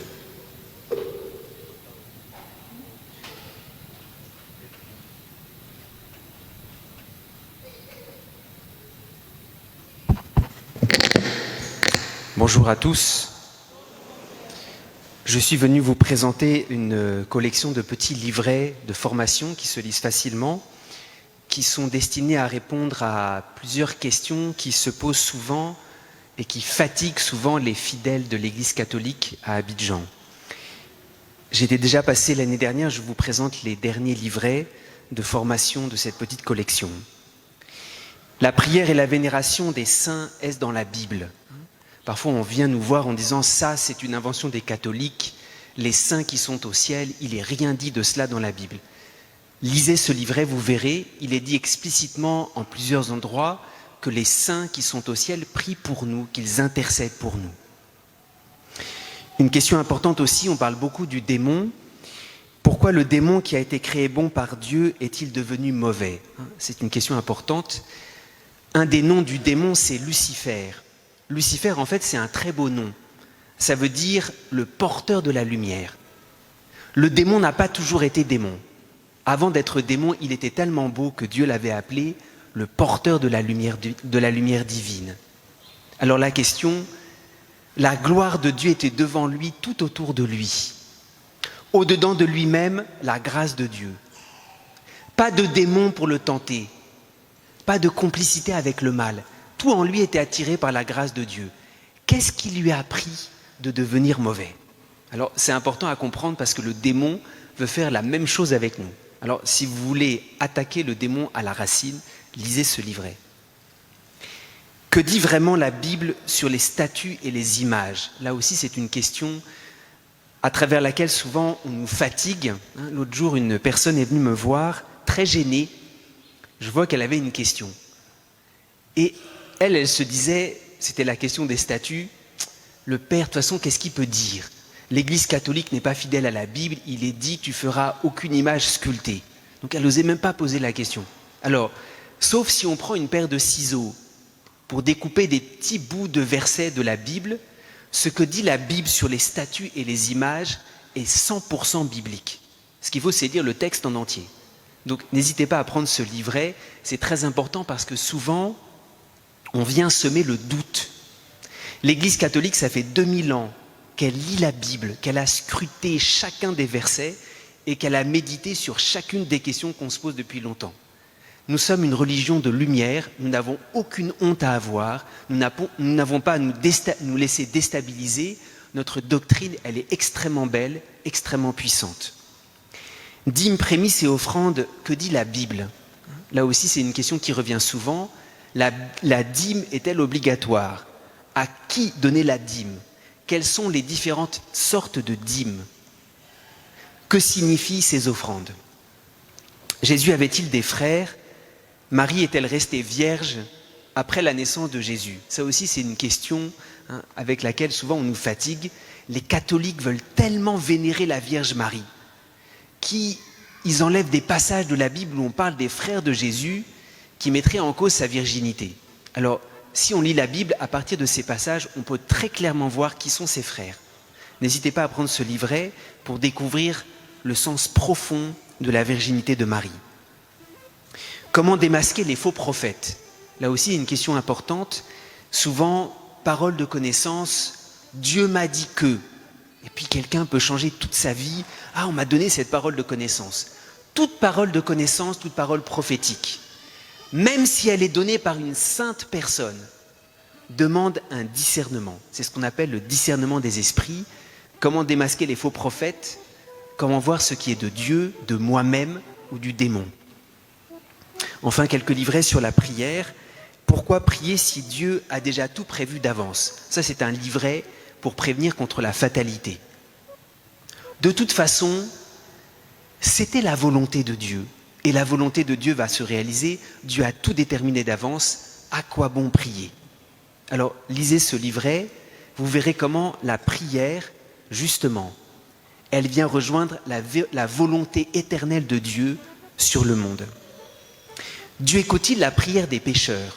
Bonjour à tous. Je suis venu vous présenter une collection de petits livrets de formation qui se lisent facilement, qui sont destinés à répondre à plusieurs questions qui se posent souvent et qui fatiguent souvent les fidèles de l'Église catholique à Abidjan. J'étais déjà passé l'année dernière, je vous présente les derniers livrets de formation de cette petite collection. La prière et la vénération des saints, est-ce dans la Bible ? Parfois, on vient nous voir en disant « ça, c'est une invention des catholiques, les saints qui sont au ciel, il n'est rien dit de cela dans la Bible. » Lisez ce livret, vous verrez, il est dit explicitement en plusieurs endroits que les saints qui sont au ciel prient pour nous, qu'ils intercèdent pour nous. Une question importante aussi, on parle beaucoup du démon. Pourquoi le démon qui a été créé bon par Dieu est-il devenu mauvais ? C'est une question importante. Un des noms du démon, c'est Lucifer. Lucifer, en fait, c'est un très beau nom. Ça veut dire le porteur de la lumière. Le démon n'a pas toujours été démon. Avant d'être démon, il était tellement beau que Dieu l'avait appelé le porteur de la lumière divine. Alors la question, la gloire de Dieu était devant lui, tout autour de lui. Au-dedans de lui-même, la grâce de Dieu. Pas de démon pour le tenter. Pas de complicité avec le mal. Tout en lui était attiré par la grâce de Dieu. Qu'est-ce qui lui a appris de devenir mauvais ? Alors, c'est important à comprendre parce que le démon veut faire la même chose avec nous. Alors, si vous voulez attaquer le démon à la racine, lisez ce livret. Que dit vraiment la Bible sur les statues et les images ? Là aussi, c'est une question à travers laquelle souvent on nous fatigue. L'autre jour, une personne est venue me voir, très gênée. Je vois qu'elle avait une question. Et elle se disait, c'était la question des statues, le Père, de toute façon, qu'est-ce qu'il peut dire ? L'Église catholique n'est pas fidèle à la Bible, il est dit, tu feras aucune image sculptée. Donc elle n'osait même pas poser la question. Alors, sauf si on prend une paire de ciseaux pour découper des petits bouts de versets de la Bible, ce que dit la Bible sur les statues et les images est 100% biblique. Ce qu'il faut, c'est lire le texte en entier. Donc n'hésitez pas à prendre ce livret, c'est très important parce que souvent, on vient semer le doute. L'Église catholique, ça fait 2000 ans qu'elle lit la Bible, qu'elle a scruté chacun des versets et qu'elle a médité sur chacune des questions qu'on se pose depuis longtemps. Nous sommes une religion de lumière, nous n'avons aucune honte à avoir, nous n'avons pas à nous laisser déstabiliser. Notre doctrine, elle est extrêmement belle, extrêmement puissante. Dîmes, prémices et offrandes, que dit la Bible ? Là aussi, c'est une question qui revient souvent. La dîme est-elle obligatoire ? À qui donner la dîme ? Quelles sont les différentes sortes de dîmes ? Que signifient ces offrandes ? Jésus avait-il des frères ? Marie est-elle restée vierge après la naissance de Jésus ? Ça aussi, c'est une question avec laquelle souvent on nous fatigue. Les catholiques veulent tellement vénérer la Vierge Marie qu'ils enlèvent des passages de la Bible où on parle des frères de Jésus qui mettrait en cause sa virginité. Alors, si on lit la Bible, à partir de ces passages, on peut très clairement voir qui sont ses frères. N'hésitez pas à prendre ce livret pour découvrir le sens profond de la virginité de Marie. Comment démasquer les faux prophètes ? Là aussi, une question importante. Souvent, parole de connaissance, Dieu m'a dit que. Et puis quelqu'un peut changer toute sa vie. Ah, on m'a donné cette parole de connaissance. Toute parole de connaissance, toute parole prophétique, même si elle est donnée par une sainte personne, demande un discernement. C'est ce qu'on appelle le discernement des esprits. Comment démasquer les faux prophètes ? Comment voir ce qui est de Dieu, de moi-même ou du démon ? Enfin, quelques livrets sur la prière. Pourquoi prier si Dieu a déjà tout prévu d'avance? Ça, c'est un livret pour prévenir contre la fatalité. De toute façon, c'était la volonté de Dieu. Et la volonté de Dieu va se réaliser. Dieu a tout déterminé d'avance. À quoi bon prier? Alors, lisez ce livret. Vous verrez comment la prière, justement, elle vient rejoindre la volonté éternelle de Dieu sur le monde. Dieu écoute-t-il la prière des pécheurs?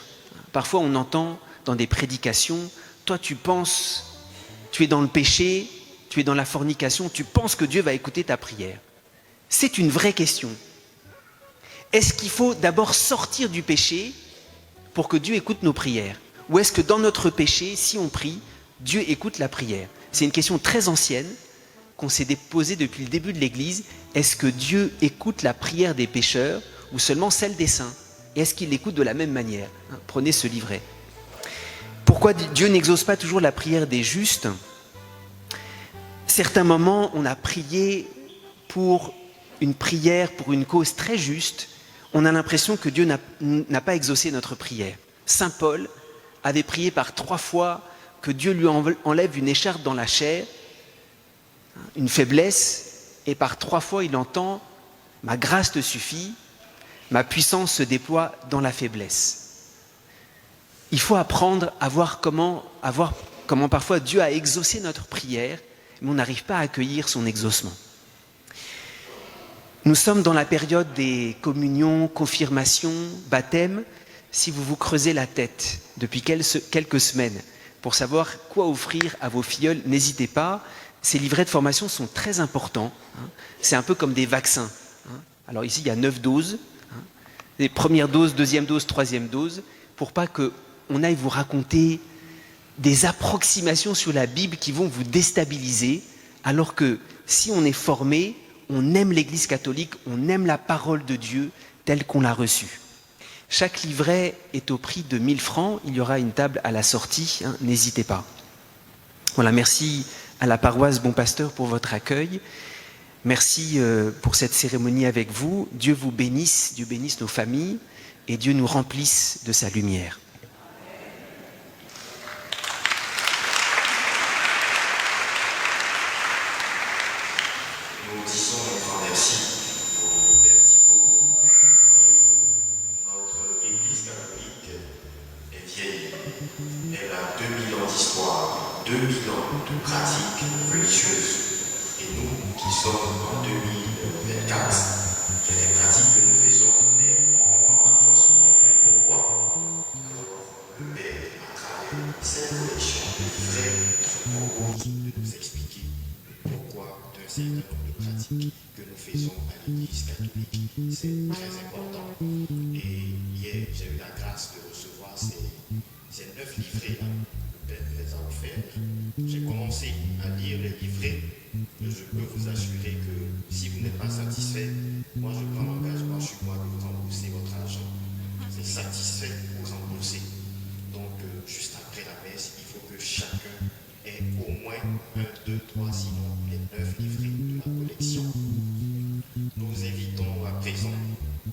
Parfois on entend dans des prédications, toi tu penses, tu es dans le péché, tu es dans la fornication, tu penses que Dieu va écouter ta prière. C'est une vraie question. Est-ce qu'il faut d'abord sortir du péché pour que Dieu écoute nos prières? Ou est-ce que dans notre péché, si on prie, Dieu écoute la prière? C'est une question très ancienne qu'on s'est posée depuis le début de l'Église. Est-ce que Dieu écoute la prière des pécheurs ou seulement celle des saints? Et est-ce qu'il l'écoute de la même manière? Prenez ce livret. Pourquoi Dieu n'exauce pas toujours la prière des justes? Certains moments, on a prié pour une prière, pour une cause très juste. On a l'impression que Dieu n'a pas exaucé notre prière. Saint Paul avait prié par 3 fois que Dieu lui enlève une écharpe dans la chair, une faiblesse, et par 3 fois il entend « Ma grâce te suffit ». Ma puissance se déploie dans la faiblesse. Il faut apprendre à voir comment parfois Dieu a exaucé notre prière, mais on n'arrive pas à accueillir son exaucement. Nous sommes dans la période des communions, confirmations, baptêmes. Si vous vous creusez la tête depuis quelques semaines pour savoir quoi offrir à vos filleuls, n'hésitez pas. Ces livrets de formation sont très importants. C'est un peu comme des vaccins. Alors ici, il y a 9 doses. Les premières doses, deuxième dose, troisième dose, pour pas qu'on aille vous raconter des approximations sur la Bible qui vont vous déstabiliser, alors que si on est formé, on aime l'Église catholique, on aime la parole de Dieu telle qu'on l'a reçue. Chaque livret est au prix de 1000 francs, il y aura une table à la sortie, n'hésitez pas. Voilà, merci à la paroisse Bon Pasteur pour votre accueil. Merci pour cette cérémonie avec vous. Dieu vous bénisse, Dieu bénisse nos familles et Dieu nous remplisse de sa lumière. Nous disons un grand merci au Père Thibault. Voyez-vous, notre Église catholique est vieille. Elle a 2000 ans d'histoire, 2000 ans de pratiques religieuses. Et nous qui sommes en 2024, il y a des pratiques que nous faisons, mais on ne comprend pas forcément pourquoi. Alors, le Père, à travers cette collection de livrets, se propose de nous expliquer le pourquoi d'un certain nombre de pratiques que nous faisons à l'Église catholique. C'est très important. Et hier, j'ai eu la grâce de recevoir ces 9 livrets-là. Le Père nous les a offerts. J'ai commencé à lire les livrets. Je peux vous assurer que si vous n'êtes pas satisfait, moi je prends l'engagement chez moi de vous rembourser votre argent. C'est satisfait, vous remboursez. Donc juste après la messe, il faut que chacun ait au moins 1, 2, 3, sinon les 9 livrets de la collection. Nous invitons à présent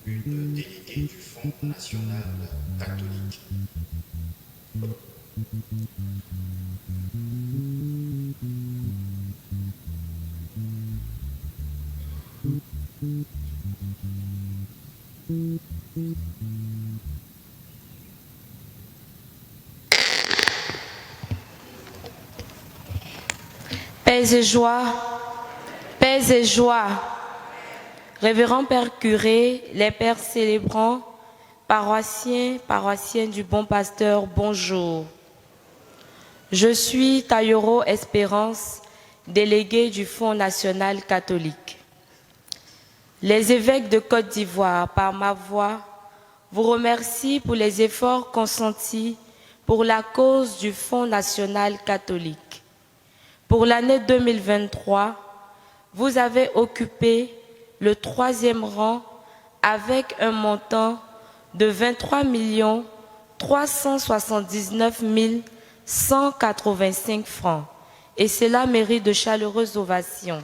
une déléguée du Fonds national catholique. Paix et joie, paix et joie. Révérend Père curé, les pères célébrants, paroissiens, paroissiennes du Bon Pasteur, bonjour. Je suis Tayoro Espérance, délégué du Fonds national catholique. Les évêques de Côte d'Ivoire, par ma voix, vous remercient pour les efforts consentis pour la cause du Fonds national catholique. Pour l'année 2023, vous avez occupé le 3e rang avec un montant de 23 379 185 francs. Et cela mérite de chaleureuses ovations.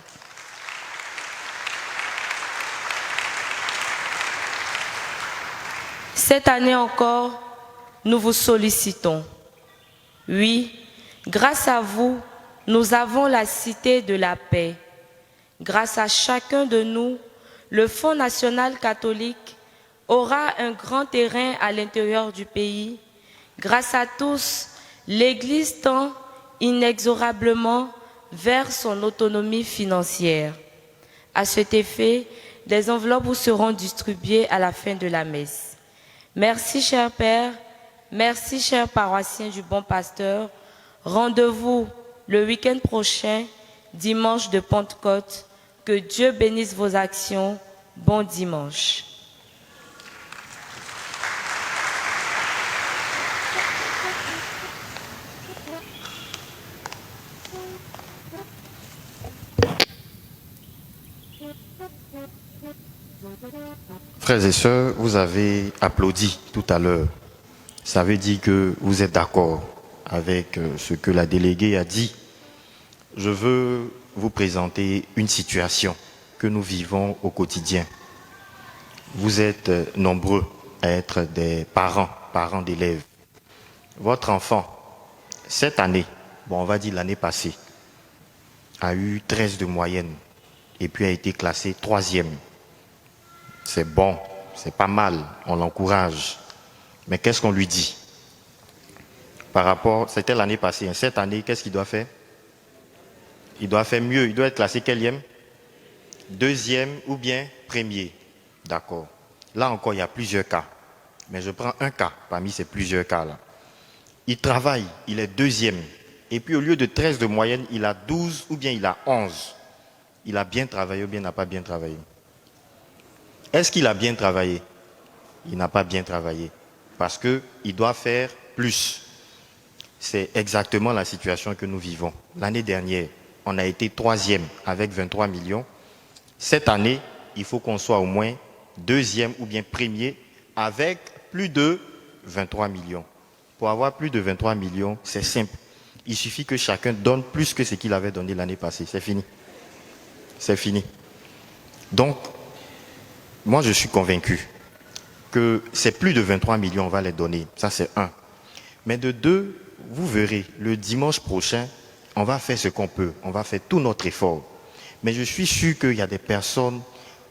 Cette année encore, nous vous sollicitons. Oui, grâce à vous, nous avons la cité de la paix. Grâce à chacun de nous, le Fonds national catholique aura un grand terrain à l'intérieur du pays. Grâce à tous, l'Église tend inexorablement vers son autonomie financière. À cet effet, des enveloppes vous seront distribuées à la fin de la messe. Merci, cher Père. Merci, chers paroissiens du Bon Pasteur. Rendez-vous le week-end prochain, dimanche de Pentecôte. Que Dieu bénisse vos actions. Bon dimanche. Frères et sœurs, vous avez applaudi tout à l'heure. Ça veut dire que vous êtes d'accord avec ce que la déléguée a dit. Je veux vous présenter une situation que nous vivons au quotidien. Vous êtes nombreux à être des parents d'élèves. Votre enfant, cette année, on va dire l'année passée, a eu 13 de moyenne et puis a été classé 3e. C'est bon, c'est pas mal, on l'encourage. Mais qu'est-ce qu'on lui dit? Par rapport, c'était l'année passée, cette année, qu'est-ce qu'il doit faire? Il doit faire mieux, il doit être classé quelième? 2e ou bien 1er. D'accord. Là encore, il y a plusieurs cas. Mais je prends un cas parmi ces plusieurs cas-là. Il travaille, il est 2e. Et puis au lieu de 13 de moyenne, il a 12 ou bien il a 11. Il a bien travaillé ou bien il n'a pas bien travaillé? Est-ce qu'il a bien travaillé? Il n'a pas bien travaillé. Parce qu'il doit faire plus. C'est exactement la situation que nous vivons. L'année dernière, on a été 3e avec 23 millions. Cette année, il faut qu'on soit au moins 2e ou bien 1er avec plus de 23 millions. Pour avoir plus de 23 millions, c'est simple. Il suffit que chacun donne plus que ce qu'il avait donné l'année passée. C'est fini. C'est fini. Donc, moi je suis convaincu que c'est plus de 23 millions, on va les donner. Ça c'est un. Mais de deux, vous verrez, le dimanche prochain, on va faire ce qu'on peut. On va faire tout notre effort. Mais je suis sûr qu'il y a des personnes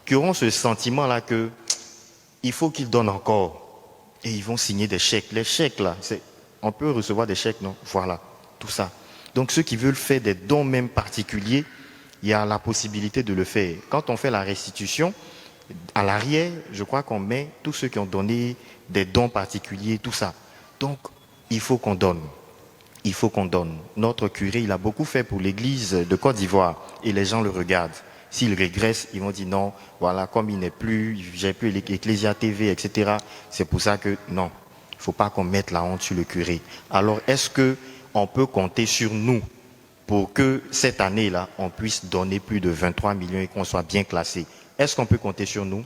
qui auront ce sentiment-là que il faut qu'ils donnent encore. Et ils vont signer des chèques. Les chèques là, on peut recevoir des chèques, non? Voilà, tout ça. Donc ceux qui veulent faire des dons même particuliers, il y a la possibilité de le faire. Quand on fait la restitution, à l'arrière, je crois qu'on met tous ceux qui ont donné des dons particuliers, tout ça. Donc, il faut qu'on donne. Il faut qu'on donne. Notre curé, il a beaucoup fait pour l'église de Côte d'Ivoire et les gens le regardent. S'ils régressent, ils vont dire non, voilà, comme il n'est plus, j'ai plus l'Ecclésia TV, etc. C'est pour ça que non, il ne faut pas qu'on mette la honte sur le curé. Alors, est-ce qu'on peut compter sur nous pour que cette année-là, on puisse donner plus de 23 millions et qu'on soit bien classé? Est-ce qu'on peut compter sur nous?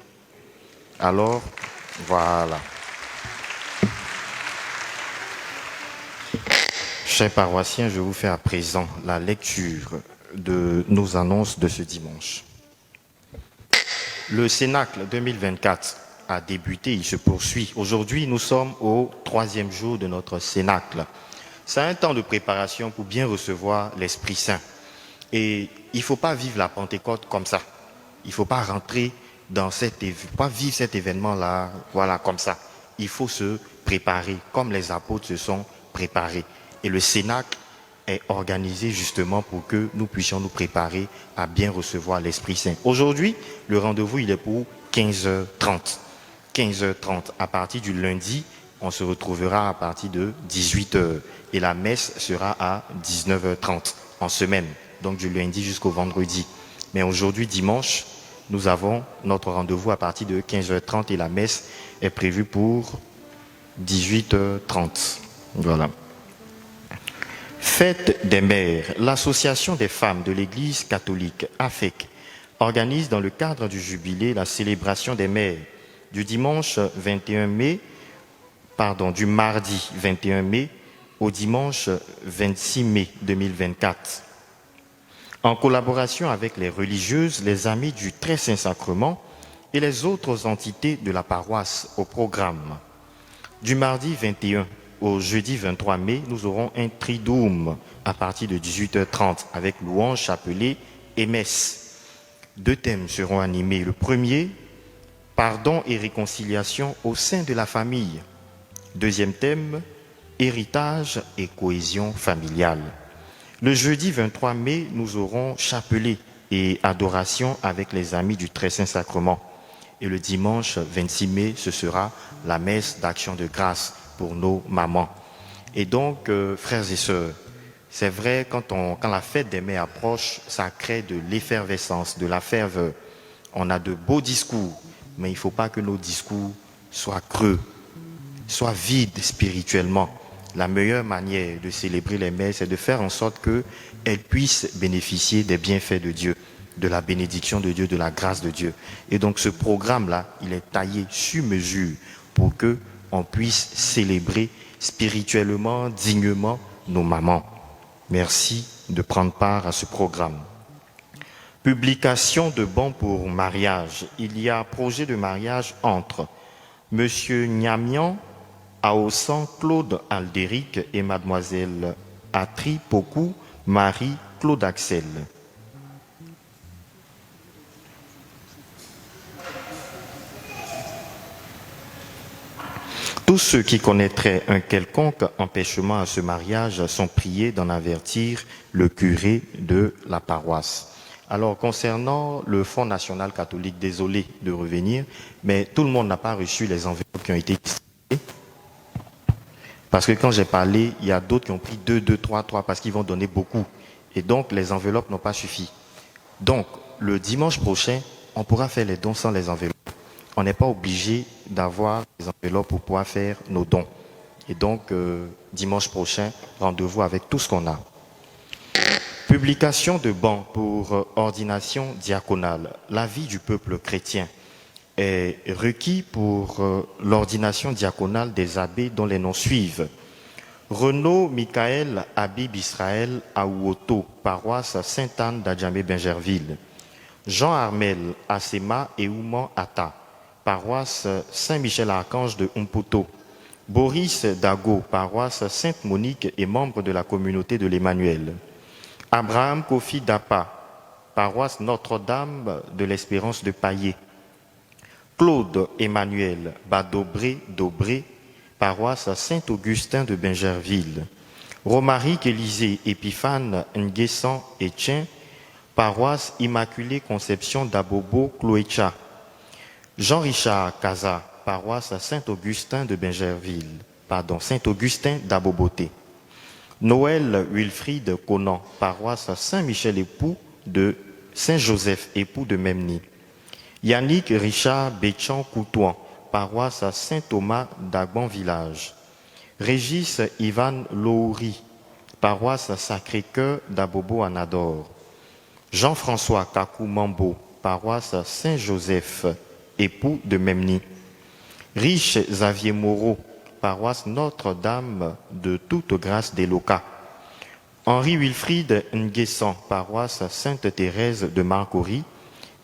Alors, voilà. Chers paroissiens, je vous fais à présent la lecture de nos annonces de ce dimanche. Le Cénacle 2024 a débuté, il se poursuit. Aujourd'hui, nous sommes au 3e jour de notre Cénacle. C'est un temps de préparation pour bien recevoir l'Esprit Saint. Et il ne faut pas vivre la Pentecôte comme ça. Il ne faut pas rentrer dans pas vivre cet événement-là, voilà, comme ça. Il faut se préparer, comme les apôtres se sont préparés. Et le Cénacle est organisé justement pour que nous puissions nous préparer à bien recevoir l'Esprit Saint. Aujourd'hui, le rendez-vous, il est pour 15h30. 15h30. À partir du lundi, on se retrouvera à partir de 18h. Et la messe sera à 19h30 en semaine. Donc du lundi jusqu'au vendredi. Mais aujourd'hui, dimanche, nous avons notre rendez-vous à partir de 15h30 et la messe est prévue pour 18h30. Voilà. Fête des mères. L'Association des femmes de l'Église catholique, AFEC, organise dans le cadre du jubilé la célébration des mères du mardi 21 mai au dimanche 26 mai 2024. En collaboration avec les religieuses, les amis du Très Saint Sacrement et les autres entités de la paroisse au programme. Du mardi 21 au jeudi 23 mai, nous aurons un triduum à partir de 18h30 avec louange, chapelet et messe. 2 thèmes seront animés. Le premier, pardon et réconciliation au sein de la famille. 2e thème, héritage et cohésion familiale. Le jeudi 23 mai, nous aurons chapelet et adoration avec les amis du Très Saint Sacrement. Et le dimanche 26 mai, ce sera la messe d'action de grâce pour nos mamans. Et donc, frères et sœurs, c'est vrai, quand la fête des mères approche, ça crée de l'effervescence, de la ferveur. On a de beaux discours, mais il ne faut pas que nos discours soient creux, soient vides spirituellement. La meilleure manière de célébrer les mères, c'est de faire en sorte qu'elles puissent bénéficier des bienfaits de Dieu, de la bénédiction de Dieu, de la grâce de Dieu. Et donc ce programme-là, il est taillé sur mesure pour qu'on puisse célébrer spirituellement, dignement nos mamans. Merci de prendre part à ce programme. Publication de bons pour mariage. Il y a projet de mariage entre Monsieur Nyamian Aosan Claude Aldéric et Mademoiselle Atri Pokou Marie Claude Axel. Tous ceux qui connaîtraient un quelconque empêchement à ce mariage sont priés d'en avertir le curé de la paroisse. Alors, concernant le Fonds national catholique, désolé de revenir, mais tout le monde n'a pas reçu les enveloppes qui ont été distribuées. Parce que quand j'ai parlé, il y a d'autres qui ont pris 2, 3, parce qu'ils vont donner beaucoup. Et donc, les enveloppes n'ont pas suffi. Donc, le dimanche prochain, on pourra faire les dons sans les enveloppes. On n'est pas obligé d'avoir les enveloppes pour pouvoir faire nos dons. Et donc, dimanche prochain, rendez-vous avec tout ce qu'on a. Publication de bans pour ordination diaconale. L'avis du peuple chrétien est requis pour l'ordination diaconale des abbés dont les noms suivent. Renaud Michael Habib Israël Aouoto, paroisse Sainte-Anne d'Adjamé-Bingerville. Jean Armel Assema et Ouman Atta, paroisse Saint-Michel-Archange de Umputo. Boris Dago, paroisse Sainte-Monique et membre de la communauté de l'Emmanuel. Abraham Kofi Dapa, paroisse Notre-Dame de l'Espérance de Paillé. Claude Emmanuel Badobré, paroisse Saint-Augustin de Bingerville. Romaric Élisée Épiphane Nguessan Etchen, paroisse Immaculée Conception d'Abobo Cloécha. Jean-Richard Kaza, paroisse Saint-Augustin de Bingerville, Saint-Augustin d'Aboboté. Noël Wilfried Conan, paroisse Saint-Michel époux de Saint-Joseph époux de Memni. Yannick Richard Béchan Coutouan, paroisse Saint-Thomas d'Agban Village. Régis Ivan Louri, paroisse Sacré-Cœur d'Abobo Anador. Jean-François Kakou Mambo, paroisse Saint-Joseph époux de Memni. Riche Xavier Moreau, paroisse Notre-Dame de Toute-Grâce des Locas. Henri Wilfried Nguessan, paroisse Sainte-Thérèse de Marcory.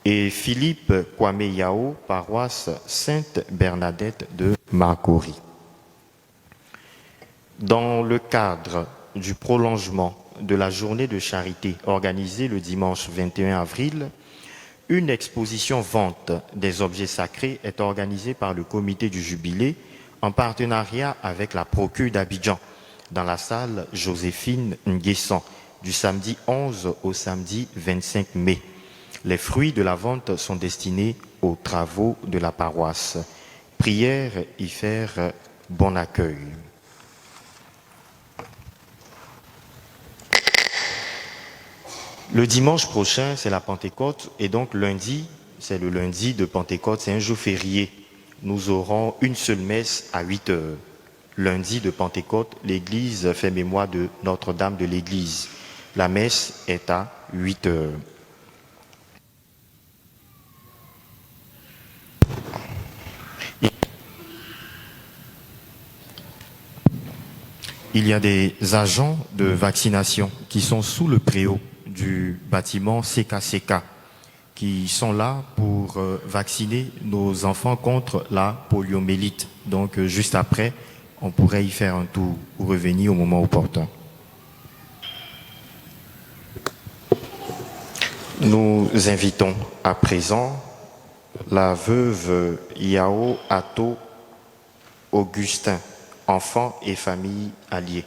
Et Philippe Kwame Yao, paroisse Sainte-Bernadette de Marcory. Dans le cadre du prolongement de la journée de charité organisée le dimanche 21 avril, une exposition vente des objets sacrés est organisée par le comité du Jubilé en partenariat avec la Procure d'Abidjan dans la salle Joséphine Nguessan du samedi 11 au samedi 25 mai. Les fruits de la vente sont destinés aux travaux de la paroisse. Prière y faire bon accueil. Le dimanche prochain, c'est la Pentecôte, et donc lundi, c'est le lundi de Pentecôte, c'est un jour férié. Nous aurons une seule messe à 8 heures. Lundi de Pentecôte, l'église fait mémoire de Notre-Dame de l'église. La messe est à 8 heures. Il y a des agents de vaccination qui sont sous le préau du bâtiment CKCK. qui sont là pour vacciner nos enfants contre la poliomyélite. Donc juste après, on pourrait y faire un tour ou revenir au moment opportun. Nous invitons à présent la veuve Yao Ato Augustin, enfants et famille alliés.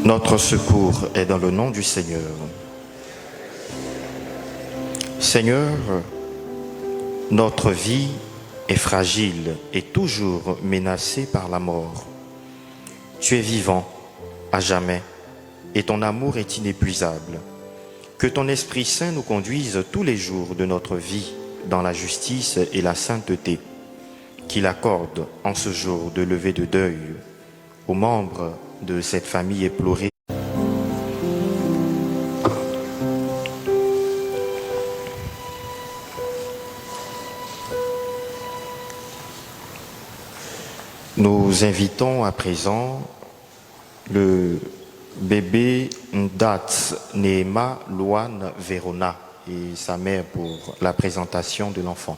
Notre secours est dans le nom du Seigneur. Seigneur, notre vie est fragile et toujours menacée par la mort. Tu es vivant à jamais et ton amour est inépuisable. Que ton Esprit Saint nous conduise tous les jours de notre vie dans la justice et la sainteté. Qu'il accorde en ce jour de levée de deuil aux membres de cette famille éplorée. Nous invitons à présent le bébé Ndat Neema Luan Verona et sa mère pour la présentation de l'enfant.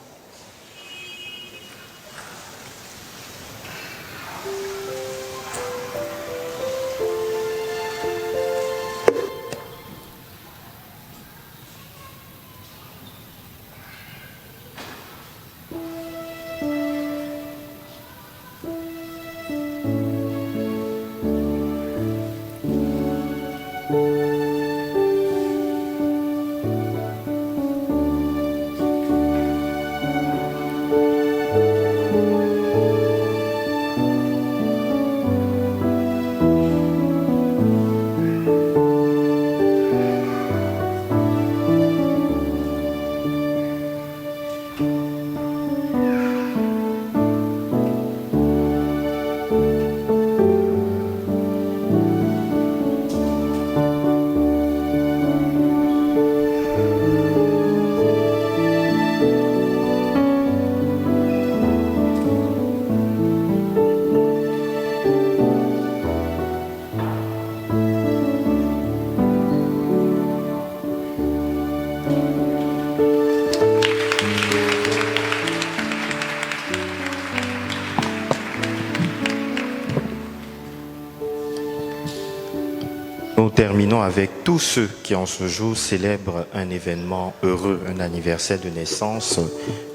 Nous terminons avec tous ceux qui en ce jour célèbrent un événement heureux, un anniversaire de naissance,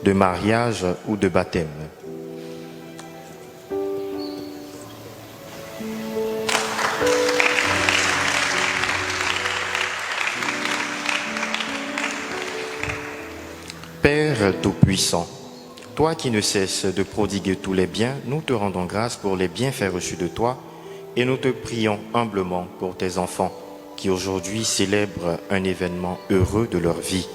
de mariage ou de baptême. Père Tout-Puissant, toi qui ne cesses de prodiguer tous les biens, nous te rendons grâce pour les bienfaits reçus de toi et nous te prions humblement pour tes enfants qui aujourd'hui célèbrent un événement heureux de leur vie.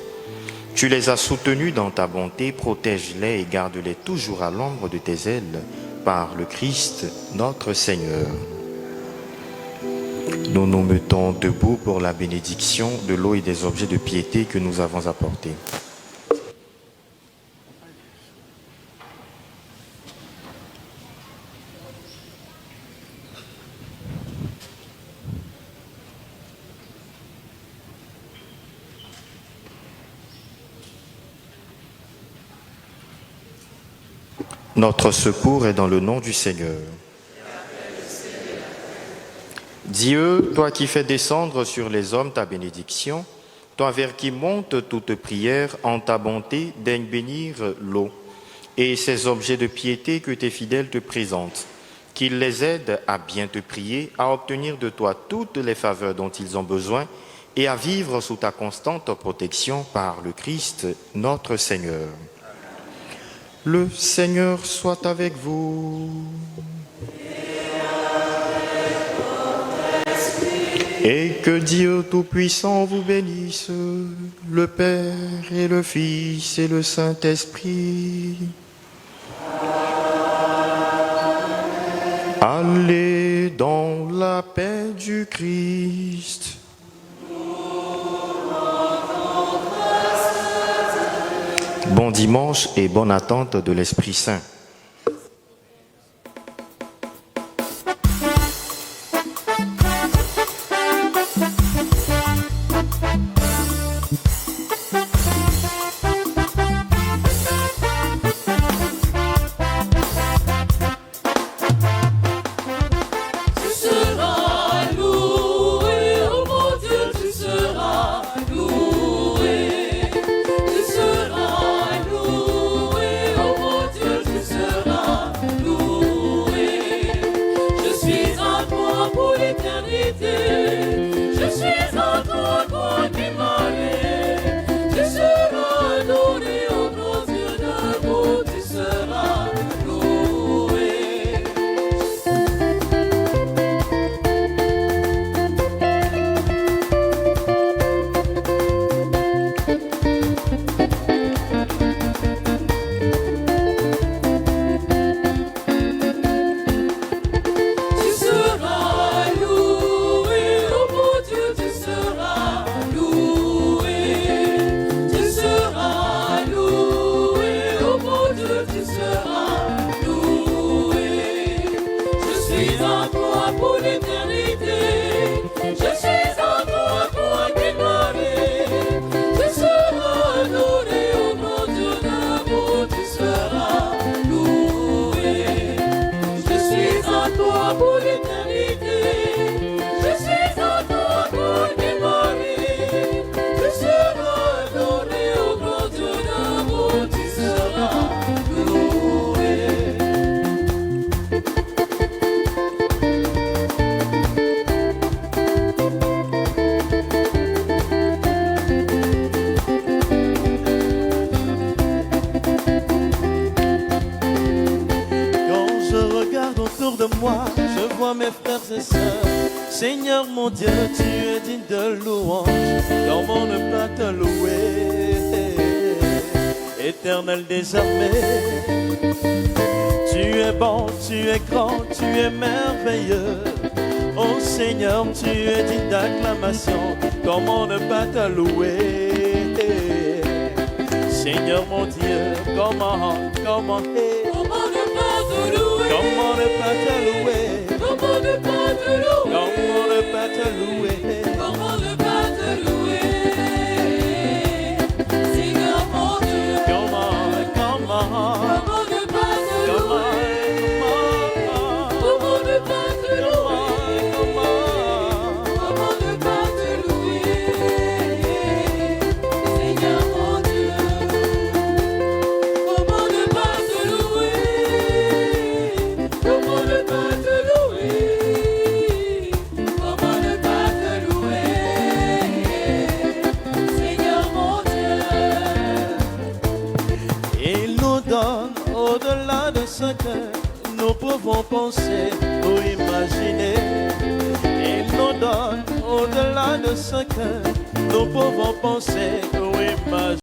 Tu les as soutenus dans ta bonté, protège-les et garde-les toujours à l'ombre de tes ailes par le Christ notre Seigneur. Nous nous mettons debout pour la bénédiction de l'eau et des objets de piété que nous avons apportés. Notre secours est dans le nom du Seigneur. Dieu, toi qui fais descendre sur les hommes ta bénédiction, toi vers qui monte toute prière, en ta bonté, daigne bénir l'eau et ces objets de piété que tes fidèles te présentent, qu'ils les aident à bien te prier, à obtenir de toi toutes les faveurs dont ils ont besoin et à vivre sous ta constante protection par le Christ, notre Seigneur. Le Seigneur soit avec vous. Et que Dieu Tout-Puissant vous bénisse, le Père et le Fils et le Saint-Esprit. Allez dans la paix du Christ. Bon dimanche et bonne attente de l'Esprit Saint. Seigneur mon Dieu, tu es digne de louange, comment ne pas te louer? Éternel des armées, tu es bon, tu es grand, tu es merveilleux. Oh Seigneur, tu es digne d'acclamation, comment ne pas te louer? Seigneur mon Dieu, comment ne pas te louer? Comment ne pas te louer? Comment ne pas te louer? Comment ne pas te louer? Comment ne pas te louer? Seigneur mon Dieu. Comment ne pas te louer? Comment ne pas te louer? Comment ne pas te louer? Seigneur mon Dieu. Comment ne pas te louer? Comment ne pas te louer? Au-delà de ce que nous pouvons penser ou imaginer, il nous donne au-delà de ce que nous pouvons penser ou imaginer.